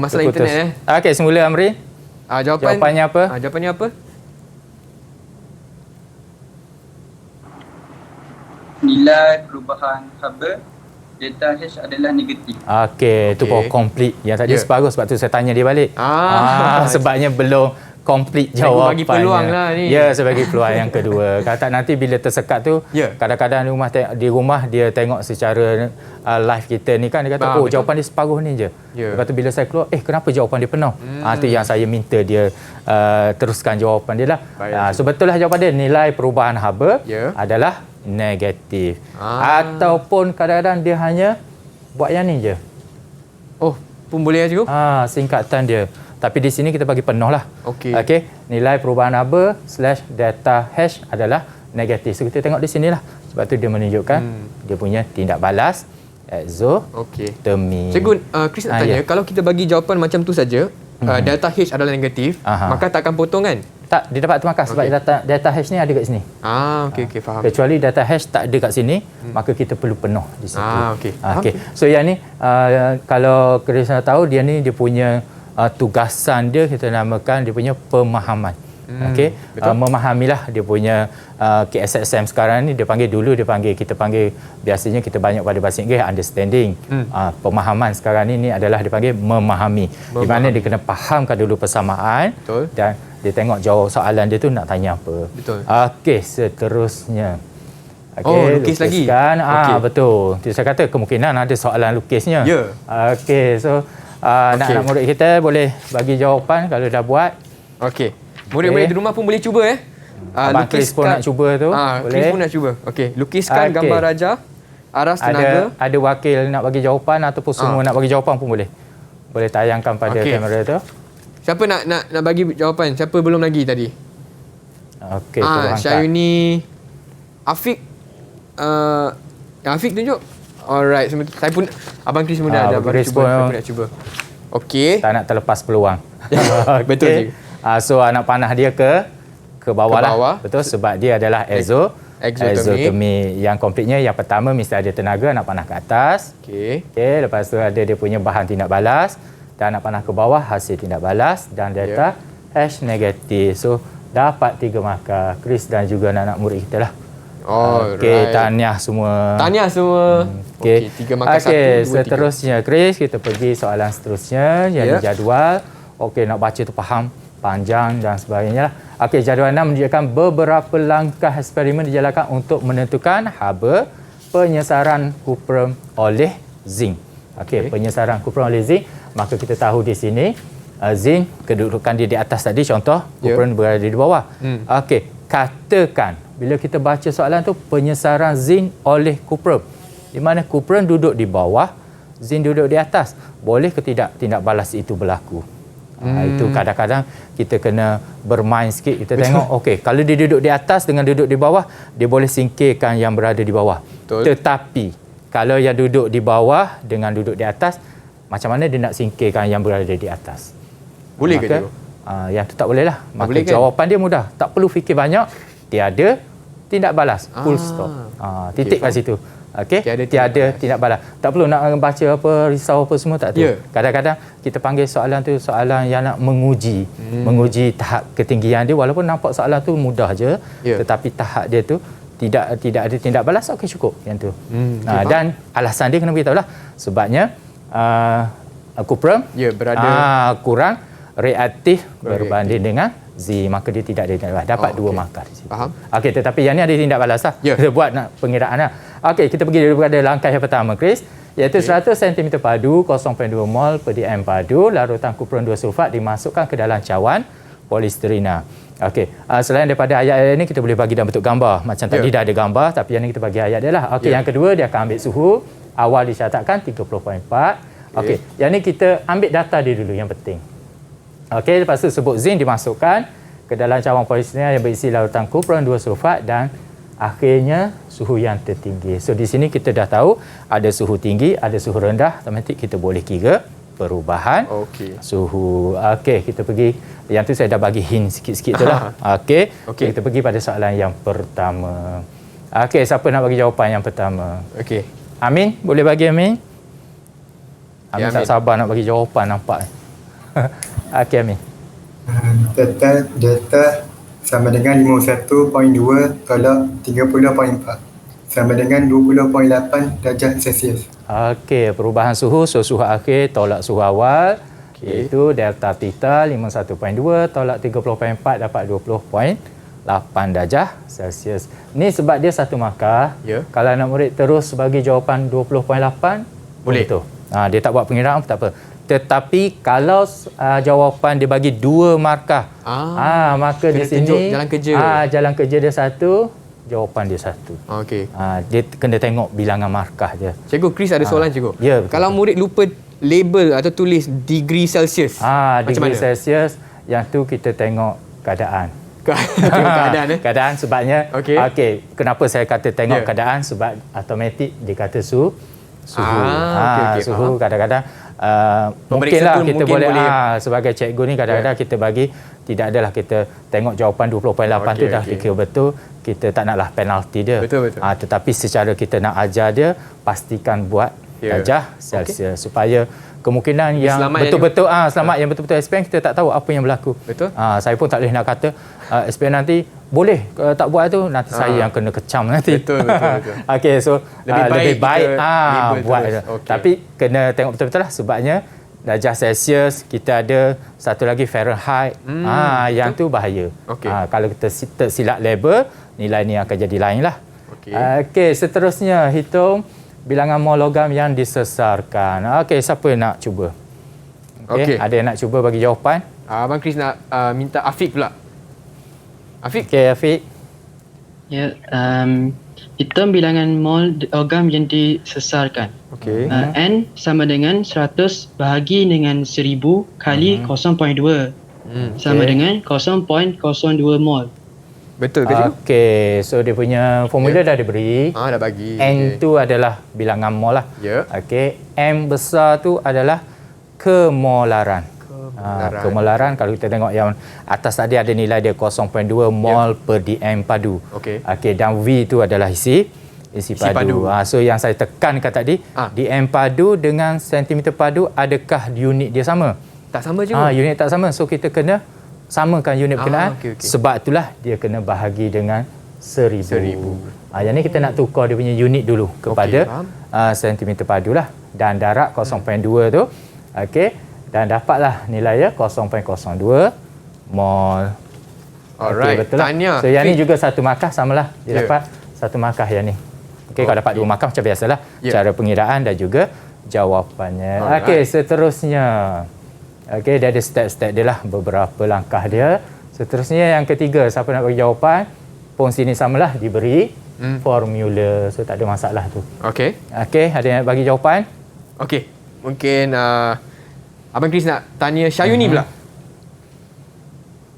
Masalah Terputus. internet Okey, semula Amri. Jawapannya apa? Jawapannya apa? Nilai perubahan haba delta H adalah negatif. Okey, itu baru complete. Yang tadi separuh, sebab tu saya tanya dia balik. Sebabnya belum complete jawapannya. Bagi peluang lah ni. Ya, sebagai peluang yang kedua. Kalau tak nanti bila tersekat tu, kadang-kadang di rumah dia tengok secara live kita ni kan, dia kata, betul. jawapan dia separuh ni je. Lepas tu bila saya keluar, kenapa jawapan dia penuh? Itu yang saya minta dia teruskan jawapan dia lah. So betul lah jawapan dia, nilai perubahan haba adalah negatif. Ataupun kadang-kadang dia hanya buat yang ni je. Pun boleh cikgu? Singkatan dia. Tapi di sini kita bagi penuh lah. Okey. Nilai perubahan haba / delta H adalah negatif. So kita tengok di sini lah. Sebab tu dia menunjukkan dia punya tindak balas exothermic. Cikgu, Chris nak tanya, kalau kita bagi jawapan macam tu saja, delta H adalah negatif, maka tak akan potong kan? Tak, dia dapat tu markah sebab delta H ni ada kat sini. Okey, faham. Kecuali delta H tak ada kat sini, maka kita perlu penuh di situ. Okey. So yang ni, kalau Chris nak tahu, dia ni dia punya tugasan dia, kita namakan dia punya pemahaman. Memahamilah dia punya KSSM sekarang ni, kita panggil biasanya kita banyak pada bahasa Inggeris understanding. Pemahaman sekarang ni adalah dipanggil memahami. Di mana dia kena fahamkan dulu persamaan. Betul. Dan dia tengok jawab soalan dia tu nak tanya apa. Betul. Okey, seterusnya. Lukis lagi. Betul. Itu saya kata kemungkinan ada soalan lukisnya. Ya. Okey, so anak-anak murid kita boleh bagi jawapan kalau dah buat. Okey. Murid-murid di rumah pun boleh cuba Abang Chris pun nak cuba tu. Boleh. Chris pun nak cuba. Okey, lukiskan gambar raja aras tenaga. Ada wakil nak bagi jawapan ataupun semua nak bagi jawapan pun boleh. Boleh tayangkan pada kamera tu. Siapa nak bagi jawapan? Siapa belum lagi tadi? Okey, tu Syayuni, Afiq. Afiq tunjuk. Alright, saya pun Abang Chris pun dah Chris pun nak cuba. Okey. Tak nak terlepas peluang. Betul je. So anak panah dia ke bawah Ke bawah. lah. Betul, sebab dia adalah exothermi. Yang komplitnya yang pertama mesti ada tenaga anak panah ke atas. Okey. Lepas tu ada dia punya bahan tindak balas, dan anak panah ke bawah hasil tindak balas, dan delta H negatif. So dapat 3 markah. Chris dan juga anak-anak murid kita lah. Okey, tahniah semua. Tahniah semua. Okey, 3 markah 1, 2, 3. Seterusnya Chris, kita pergi soalan seterusnya yang jadual. Okey, nak baca tu faham, panjang dan sebagainya lah. Okey, jadual 6 menunjukkan beberapa langkah eksperimen dijalankan untuk menentukan haba penyesaran kuprum oleh zinc. Okey, penyesaran kuprum oleh zinc, maka kita tahu di sini zinc kedudukan dia di atas tadi, contoh kuprum berada di bawah. Okey, katakan bila kita baca soalan tu penyesaran zinc oleh kuprum, di mana kuprum duduk di bawah, zinc duduk di atas, boleh ke tidak tindak balas itu berlaku? Itu kadang-kadang kita kena bermain sikit, kita tengok okey, kalau dia duduk di atas dengan duduk di bawah, dia boleh singkirkan yang berada di bawah. Tetapi kalau yang duduk di bawah dengan duduk di atas, macam mana dia nak singkirkan yang berada di atas? Boleh ke cikgu? Yang tu tak boleh lah. Maka boleh, kan? jawapan dia mudah, tak perlu fikir banyak, tiada tindak balas, full stop. Titik kat situ. Okey, tiada tindak balas. Tak perlu nak baca apa, risau apa semua, tak tu. Kadang-kadang kita panggil soalan tu soalan yang nak menguji tahap ketinggian dia, walaupun nampak soalan tu mudah je, tetapi tahap dia tu tidak ada tindak balas, okey cukup yang tu. Dan alasan dia kena beritahu lah, sebabnya kuprum berada kurang reaktif berbanding dengan Z, maka dia tidak ada tindak balas. Dapat 2 markah di situ. Faham? Okey, tetapi yang ni ada tindak balas lah. Kita buat nak pengiraan lah. Okey, kita pergi dulu pada langkah yang pertama, Chris, iaitu 100 cm padu 0.2 mol per dm padu larutan kuprum 2 sulfat dimasukkan ke dalam cawan polisterina. Okey, selain daripada ayat-ayat ini kita boleh bagi dalam bentuk gambar. Macam tadi dah ada gambar, tapi yang ni kita bagi ayat dia lah. Okey, yang kedua dia akan ambil suhu. Awal dicatatkan 30.4. Okey, yang ni kita ambil data dia dulu yang penting. Okey, lepas tu sebut zinc dimasukkan ke dalam cawan polisterina yang berisi larutan kuprum 2 sulfat dan akhirnya suhu yang tertinggi. So di sini kita dah tahu ada suhu tinggi, ada suhu rendah, automatik kita boleh kira perubahan suhu. Okey, kita pergi, yang tu saya dah bagi hint sikit-sikit tu lah. Okey, kita pergi pada soalan yang pertama. Okey, siapa nak bagi jawapan yang pertama? Okey. Amin, boleh bagi Amin? Amin tak sabar nak bagi jawapan nampak. Okey, Amin. Delta sama dengan 51.2 tolak 30.4 sama dengan 20.8 darjah Celsius. Okey, perubahan suhu, so suhu akhir tolak suhu awal, iaitu delta theta 51.2 tolak 30.4 dapat 20.8 darjah Celsius. Ni sebab dia 1 markah. Kalau anak murid terus bagi jawapan 20.8, boleh tu. Dia tak buat pengiraan, tak apa. Tetapi kalau jawapan dia bagi 2 markah, maka di sini jalan kerja. Jalan kerja dia 1, jawapan dia 1. Okey. Dia kena tengok bilangan markah dia. Cikgu, Chris ada soalan cikgu. Ya, kalau murid lupa label atau tulis degree Celsius, macam degree mana? Celsius, yang tu kita tengok keadaan. Keadaan sebabnya okey, kenapa saya kata tengok keadaan, sebab automatik dia kata suhu. Suhu kadang-kadang mungkinlah kita boleh sebagai cikgu ni kadang-kadang kita bagi, tidak adalah kita tengok jawapan 20.8 tu dah fikir betul, kita tak naklah penalti dia. Tetapi secara kita nak ajar dia, pastikan buat darjah Celsius supaya kemungkinan yang betul-betul selamat yang betul-betul SPM, kita tak tahu apa yang berlaku. Saya pun tak boleh nak kata SPM nanti boleh tak buat tu, nanti saya yang kena kecam nanti. Betul. Okey, so lebih baik buat. Tapi kena tengok betul-betul lah, sebabnya darjah Celsius kita ada satu lagi Fahrenheit. Yang tu bahaya. Kalau kita tersilap label, nilai ni akan jadi lain lah. Okey, seterusnya hitung bilangan mol logam yang disesarkan. Okey, siapa yang nak cuba? Okey, ada yang nak cuba bagi jawapan? Abang Chris nak minta Afiq pula. Afiq. Okey, Afiq. Ya, hitung bilangan mol logam yang disesarkan. N sama dengan 100 bahagi dengan 1000 kali 0.2 sama dengan 0.02 mol. Betul ke cikgu? Okey, so dia punya formula dah diberi. Dah bagi. N tu adalah bilangan mol lah. Okey, M besar tu adalah kemolaran. Kemolaran kalau kita tengok yang atas tadi ada nilai dia 0.2 mol per dm padu. Okey, dan V itu adalah isi padu. So yang saya tekankan tadi, dm padu dengan sentimeter padu, adakah unit dia sama? Tak sama juga. Unit tak sama. So kita kena samakan unit berkenaan. Sebab itulah dia kena bahagi dengan 1000. Yang ni kita nak tukar dia punya unit dulu kepada sentimeter padu lah. Dan darab 0.2 tu. Okey. Dan dapatlah nilai dia 0.02 mol. Alright. Betul lah. Tanya. So yang ni juga satu markah samalah. Dia dapat satu markah yang ni. Okey, kalau dapat dua markah macam biasalah. Cara pengiraan dan juga jawapannya. Okey, seterusnya. Okey, dia ada step-step dia lah, beberapa langkah dia. Seterusnya yang ketiga, siapa nak bagi jawapan? Pun sini samalah, diberi formula. So tak ada masalah tu. Okey. Okey, ada yang nak bagi jawapan? Okey. Mungkin Abang Chris nak tanya Syayuni pula.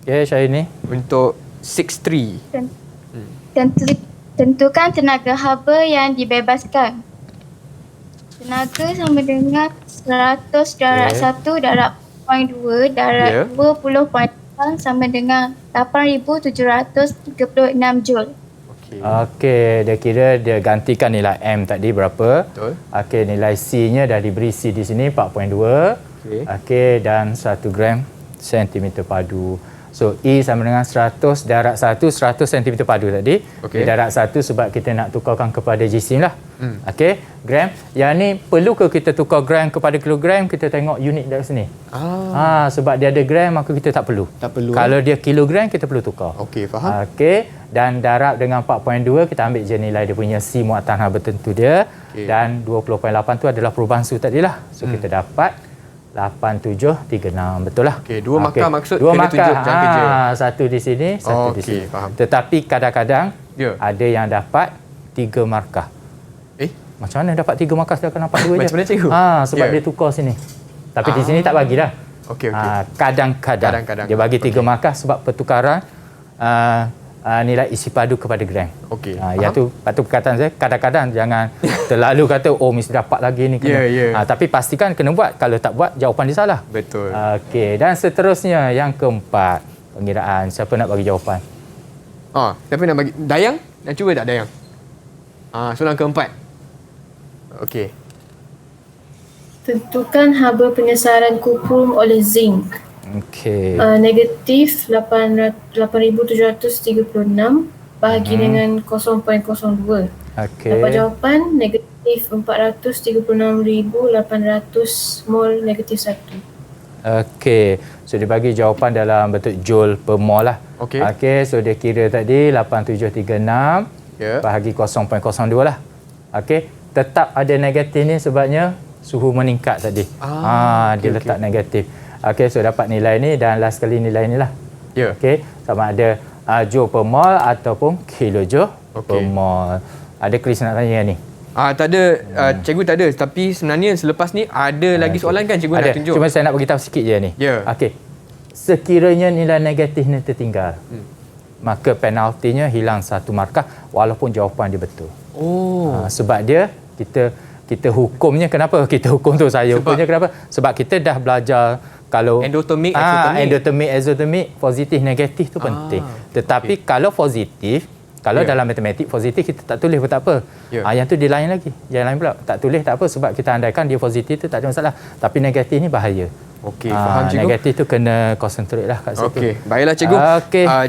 Okey, Syayuni. Untuk 6.3. Tentukan tenaga haba yang dibebaskan. Tenaga sama dengan 100 darab 1 darab 0.2 darab 20.8 sama dengan 8,736 Joule. Okey, dia kira dia gantikan nilai M tadi berapa. Betul. Okey, nilai C-nya dah diberi C di sini 4.2. Okey, dan 1 gram sentimeter padu. So, E sama dengan 100 darab 1, 100 cm padu tadi. Darab 1 sebab kita nak tukarkan kepada jisim lah. Okey, gram. Yang ni perlu ke kita tukar gram kepada kilogram? Kita tengok unit dari sini. Sebab dia ada gram, maka kita tak perlu. Kalau dia kilogram, kita perlu tukar. Okey, faham. Okey, dan darab dengan 4.2, kita ambil je nilai dia punya C muatan haba tentu dia. Dan 20.8 tu adalah perubahan su tadi lah. So, kita dapat 8736, betul lah. Okey, dua markah maksud kena tunjuk jam kerja. Satu di sini, satu di sini. Faham. Tetapi kadang-kadang ada yang dapat 3 markah. Macam mana dapat 3 markah sedangkan dapat 2 je? Macam mana cikgu? Sebab dia tukar sini. Tapi di sini tak bagilah. Kadang-kadang dia bagi 3 markah sebab pertukaran nilai isi padu kepada gram. Yang tu patut perkataan saya, kadang-kadang jangan terlalu kata mesti dapat lagi ni kena. Tapi pastikan kena buat. Kalau tak buat, jawapan dia salah. Betul. Okey, dan seterusnya yang keempat, pengiraan. Siapa nak bagi jawapan? Siapa nak bagi? Dayang? Nak cuba tak Dayang? Soalan keempat. Okey. Tentukan haba penyesaran kuprum oleh zinc. Okey. Negatif 8,736 bahagi dengan 0.02. Dapat jawapan negatif 436,800 mol negatif 1. Okey. So dia bagi jawapan dalam bentuk joule per mol lah. Okey, so dia kira tadi 8736 bahagi 0.02 lah. Okey, tetap ada negatif ni sebabnya suhu meningkat tadi. Dia letak negatif. Okey, so dapat nilai ni dan last kali nilai ni lah. Okey, sama ada joule per mol ataupun kilojoule per mol. Ada Chris nak tanya ni? Tak ada, cikgu tak ada. Tapi sebenarnya selepas ni ada lagi soalan kan cikgu nak tunjuk? Cuma saya nak beritahu sikit je ni. Okey, sekiranya nilai negatif ni tertinggal, maka penaltinya hilang 1 markah walaupun jawapan dia betul. Sebab dia, kita hukumnya, kenapa kita hukum tu? Saya hukumnya kenapa? Sebab kita dah belajar kalau endotermik, exotermik, positif, negatif tu penting. Tetapi kalau positif, kalau dalam matematik positif kita tak tulis pun tak apa. Yang tu dia lain lagi. Yang lain pula tak tulis tak apa sebab kita andaikan dia positif tu tak ada masalah. Tapi negatif ni bahaya. Faham cikgu. Negatif tu kena concentrate lah kat situ. Baiklah cikgu.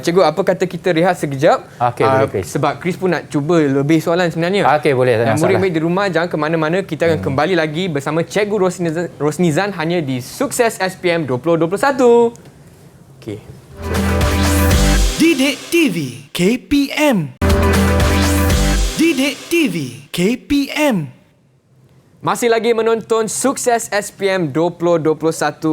Cikgu, apa kata kita rehat sekejap? Sebab Chris pun nak cuba lebih soalan sebenarnya. Boleh. Dan murid-murid di rumah jangan ke mana-mana. Kita akan kembali lagi bersama Cikgu Rosnizan hanya di Sukses SPM 2021. Didik TV KPM. Didik TV KPM. Masih lagi menonton Sukses SPM 2021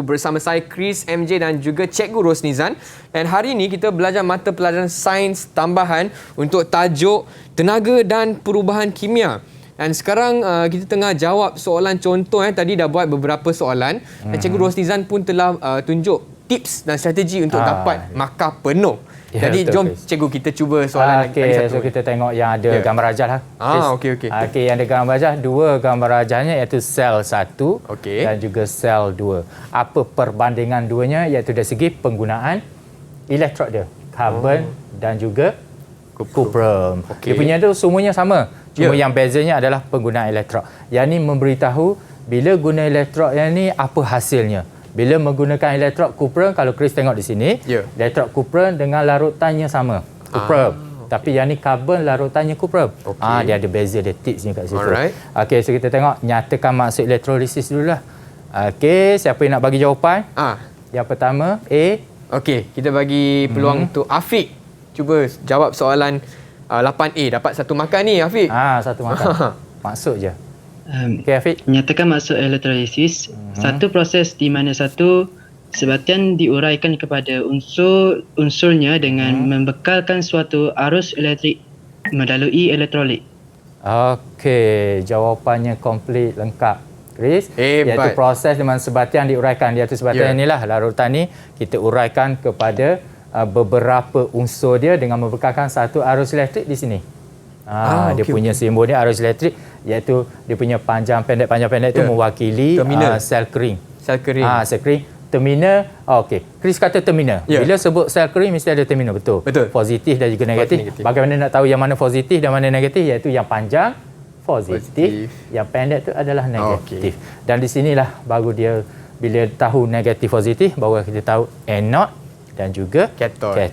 bersama saya Chris MJ dan juga Cikgu Rosnizan. Dan hari ini kita belajar mata pelajaran sains tambahan untuk tajuk tenaga dan perubahan kimia. Dan sekarang kita tengah jawab soalan contoh. Tadi dah buat beberapa soalan dan Cikgu Rosnizan pun telah tunjuk tips dan strategi untuk dapat markah penuh. Ya, Jadi betul, jom Chris. cikgu kita cuba soalan lagi satu. So kita tengok yang ada gambar rajah lah. Okey. Yang ada gambar rajah, dua gambar rajahnya iaitu sel 1 dan juga sel 2. Apa perbandingan duanya iaitu dari segi penggunaan elektrod dia, karbon dan juga kuprum. Dia punya tu semuanya sama. Cuma yang bezanya adalah penggunaan elektrod. Yang ni memberitahu bila guna elektrod yang ni apa hasilnya. Bila menggunakan elektrod kuprum, kalau Chris tengok di sini, elektrod kuprum dengan larutannya sama, kuprum. Tapi yang ni karbon larutannya kuprum. Dia ada beza, dia tipsnya kat situ. Okey, so kita tengok nyatakan maksud elektrolisis dululah. Okey, siapa yang nak bagi jawapan? Yang pertama, A. Okey, kita bagi peluang untuk Afiq. Cuba jawab soalan 8A. Dapat satu markah ni, Afiq. Satu markah. Maksud je. Okey, Afiq. Menyatakan maksud elektrolisis, satu proses di mana satu sebatian diuraikan kepada unsurnya dengan membekalkan suatu arus elektrik melalui elektrolit. Okey, jawapannya komplit, lengkap. Chris, hebat. Iaitu proses di mana sebatian diuraikan. Iaitu sebatian inilah, larutan ni kita uraikan kepada beberapa unsur dia dengan membekalkan satu arus elektrik di sini. Dia punya simbol dia arus elektrik, iaitu dia punya panjang pendek itu mewakili sel kering. Sel kering. Sel kering. Terminal, okey. Chris kata terminal. Bila sebut sel kering mesti ada terminal, betul. Positif dan juga negatif. Bagaimana nak tahu yang mana positif dan mana negatif? Iaitu yang panjang positif, yang pendek tu adalah negatif. Dan di sinilah baru dia bila tahu negatif positif baru kita tahu anode dan juga kathod.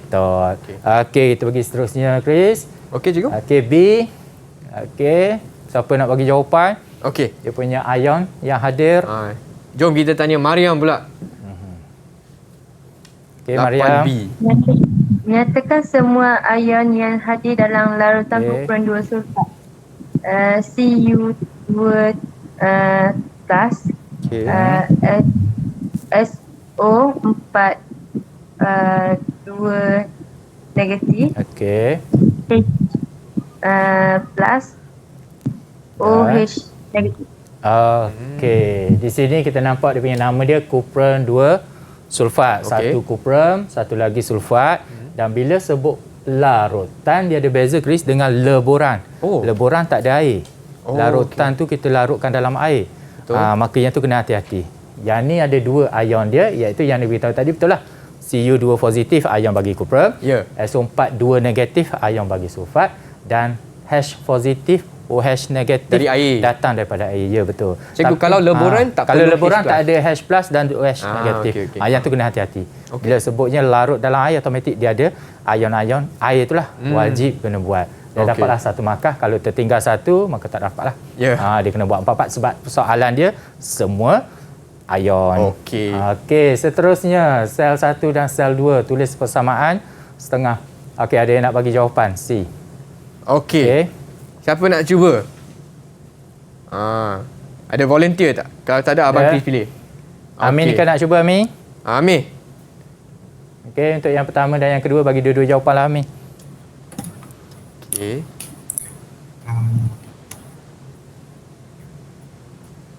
Okey, kita pergi seterusnya, Chris. Okey, cikgu. Okey, B. Okey, siapa nak bagi jawapan? Okey. Dia punya ion yang hadir. Jom kita tanya Mariam pula. Okey, Mariam. 8B. Nyatakan semua ion yang hadir dalam larutan kuprum 2 sulfat. Cu2 plus, SO4 2 negatif, plus, OH negatif. Okey, di sini kita nampak dia punya nama dia kuprum 2 sulfat. Satu kuprum, satu lagi sulfat. Dan bila sebut larutan, dia ada beza, Chris, dengan leburan. Leburan tak ada air. Larutan tu kita larutkan dalam air. Maka yang tu kena hati-hati. Yang ni ada dua ion dia, iaitu yang diberitahu tadi, betul lah. Cu2 positif, ion bagi kuprum. SO4 2 negatif, ion bagi sulfat. Dan H positif, OH negatif dari air, datang daripada air. Ya, betul. Cikgu, kalau leburan tak kalau perlu leburan H+. tak ada H plus dan OH negatif. Yang tu kena hati-hati. Bila sebutnya larut dalam air, automatik dia ada ion-ion air itulah. Wajib kena buat. Dia dapatlah satu markah. Kalau tertinggal satu, maka tak dapatlah. Dia kena buat 4-4 sebab soalan dia semua ion. Okey, seterusnya sel 1 dan sel 2 tulis persamaan setengah. Okey, ada yang nak bagi jawapan? C. Okey. Siapa nak cuba? Ada volunteer tak? Kalau tak ada, Abang Chris pilih. Amin ni kan nak cuba, Amin? Amin. Okey, untuk yang pertama dan yang kedua bagi dua-dua jawapan lah, Amin. Okey.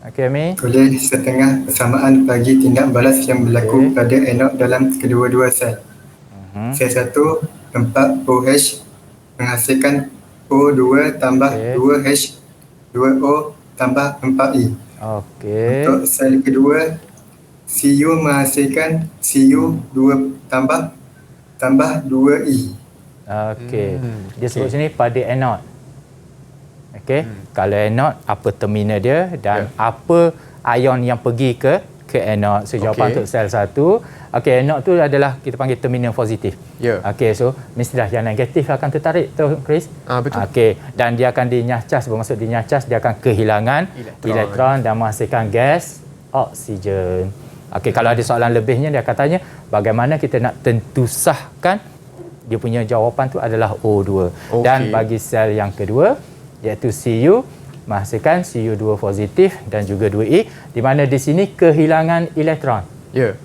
Okey, Amin. Oleh setengah persamaan bagi tindak balas yang berlaku pada anode dalam kedua-dua sel. Sel 1, 4 OH menghasilkan O2 tambah 2H 2O tambah 4E. Untuk sel kedua, Cu menghasilkan Cu2 tambah 2E. Dia sebut sini pada anode. Kalau anode, apa terminal dia dan apa ion yang pergi ke anode. So jawapan untuk sel 1. Anode tu adalah kita panggil terminal positif. So mestilah yang negatif akan tertarik tu, Chris. Betul. Dan dia akan dinyacas, bermaksud dinyacas dia akan kehilangan elektron dan menghasilkan gas oksigen. Kalau ada soalan lebihnya, dia akan tanya bagaimana kita nak tentu sahkan dia punya jawapan tu adalah O2. Dan bagi sel yang kedua, iaitu Cu, menghasilkan Cu2 positif dan juga 2E, di mana di sini kehilangan elektron.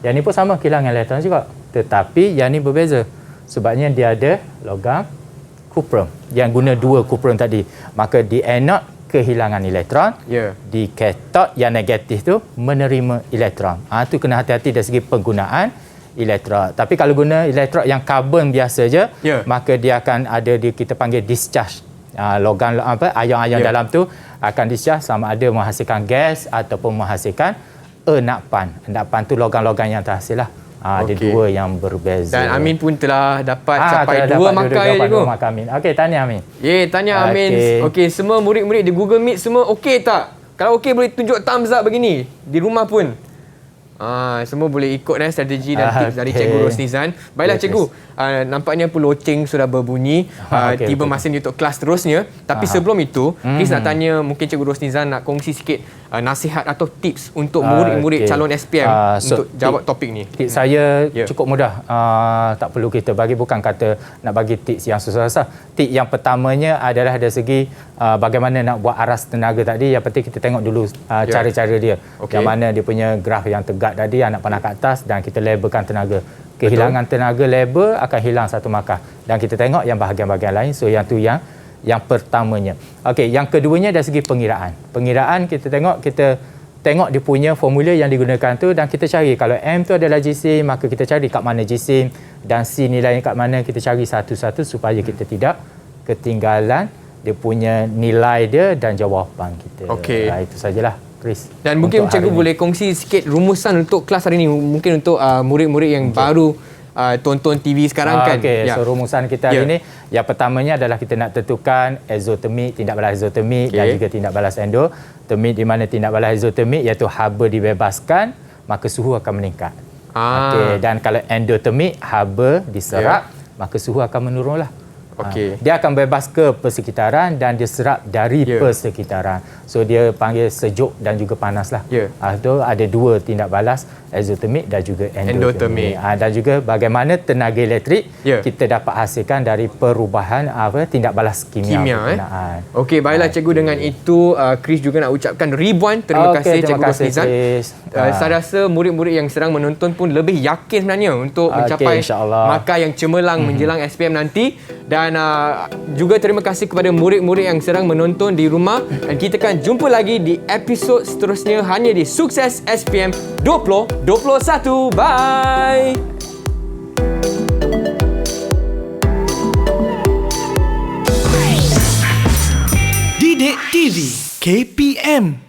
Yang ni pun sama, kehilangan elektron juga. Tetapi yang ni berbeza. Sebabnya dia ada logam kuprum. Yang guna dua kuprum tadi. Maka di anode kehilangan elektron. Di kathod yang negatif tu menerima elektron. Tu kena hati-hati dari segi penggunaan elektrod. Tapi kalau guna elektrod yang karbon biasa je, maka dia akan ada kita panggil discharge. Logam ion-ion dalam tu akan discharge sama ada menghasilkan gas ataupun menghasilkan endapan. Endapan tu logam-logam yang terhasil lah. Ada dua yang berbeza. Dan Amin pun telah dapat capai 2 markah ya cikgu. Amin. Okey, tahniah Amin. Tahniah Amin. Okey, semua murid-murid di Google Meet semua okey tak? Kalau okey boleh tunjuk thumbs up begini. Di rumah pun. Semua boleh ikut strategi dan tips dari Cikgu Rosnizan. Baiklah Cikgu, nampaknya pun loceng sudah berbunyi. Tiba masa ni untuk kelas terusnya. Tapi sebelum itu, Chris nak tanya, mungkin Cikgu Rosnizan nak kongsi sikit nasihat atau tips untuk murid-murid calon SPM untuk jawab topik ni. Tips saya cukup mudah. Tak perlu kita bagi, bukan kata nak bagi tips yang susah-susah. Tips yang pertamanya adalah dari segi bagaimana nak buat aras tenaga tadi. Yang penting kita tengok dulu cara-cara dia. Yang mana dia punya graf yang tegak tadi, anak panah ke atas, dan kita labelkan tenaga. Kehilangan tenaga label akan hilang 1 markah. Dan kita tengok yang bahagian-bahagian lain. So yang tu yang pertamanya. Okey, yang keduanya dari segi pengiraan. Pengiraan kita tengok dia punya formula yang digunakan tu, dan kita cari kalau M tu adalah jisim, maka kita cari kat mana jisim, dan C nilainya kat mana, kita cari satu-satu supaya kita tidak ketinggalan dia punya nilai dia dan jawapan kita. Okey. Itu sajalah, Chris. Dan mungkin cikgu boleh kongsi sikit rumusan untuk kelas hari ini, mungkin untuk murid-murid yang baru tonton TV sekarang kan. So rumusan kita hari ini, yang pertamanya adalah kita nak tentukan exothermic, tindak balas exothermic dan juga tindak balas endothermic, di mana tindak balas exothermic iaitu haba dibebaskan, maka suhu akan meningkat. Dan kalau endothermic, haba diserap, maka suhu akan menurunlah. Dia akan bebas ke persekitaran dan dia serap dari persekitaran. So dia panggil sejuk dan juga panas lah. Itu ada 2 tindak balas, exothermic dan juga endothermic. Dan juga bagaimana tenaga elektrik kita dapat hasilkan dari perubahan tindak balas kimia. Okey, baiklah cikgu, dengan itu Chris juga nak ucapkan ribuan terima kasih Cikgu Rosnizan. Saya rasa murid-murid yang sedang menonton pun lebih yakin sebenarnya untuk mencapai markah yang cemerlang menjelang SPM nanti. Dan juga terima kasih kepada murid-murid yang sedang menonton di rumah, dan kita akan jumpa lagi di episod seterusnya hanya di Sukses SPM 2021. Bye. Didik TV KPM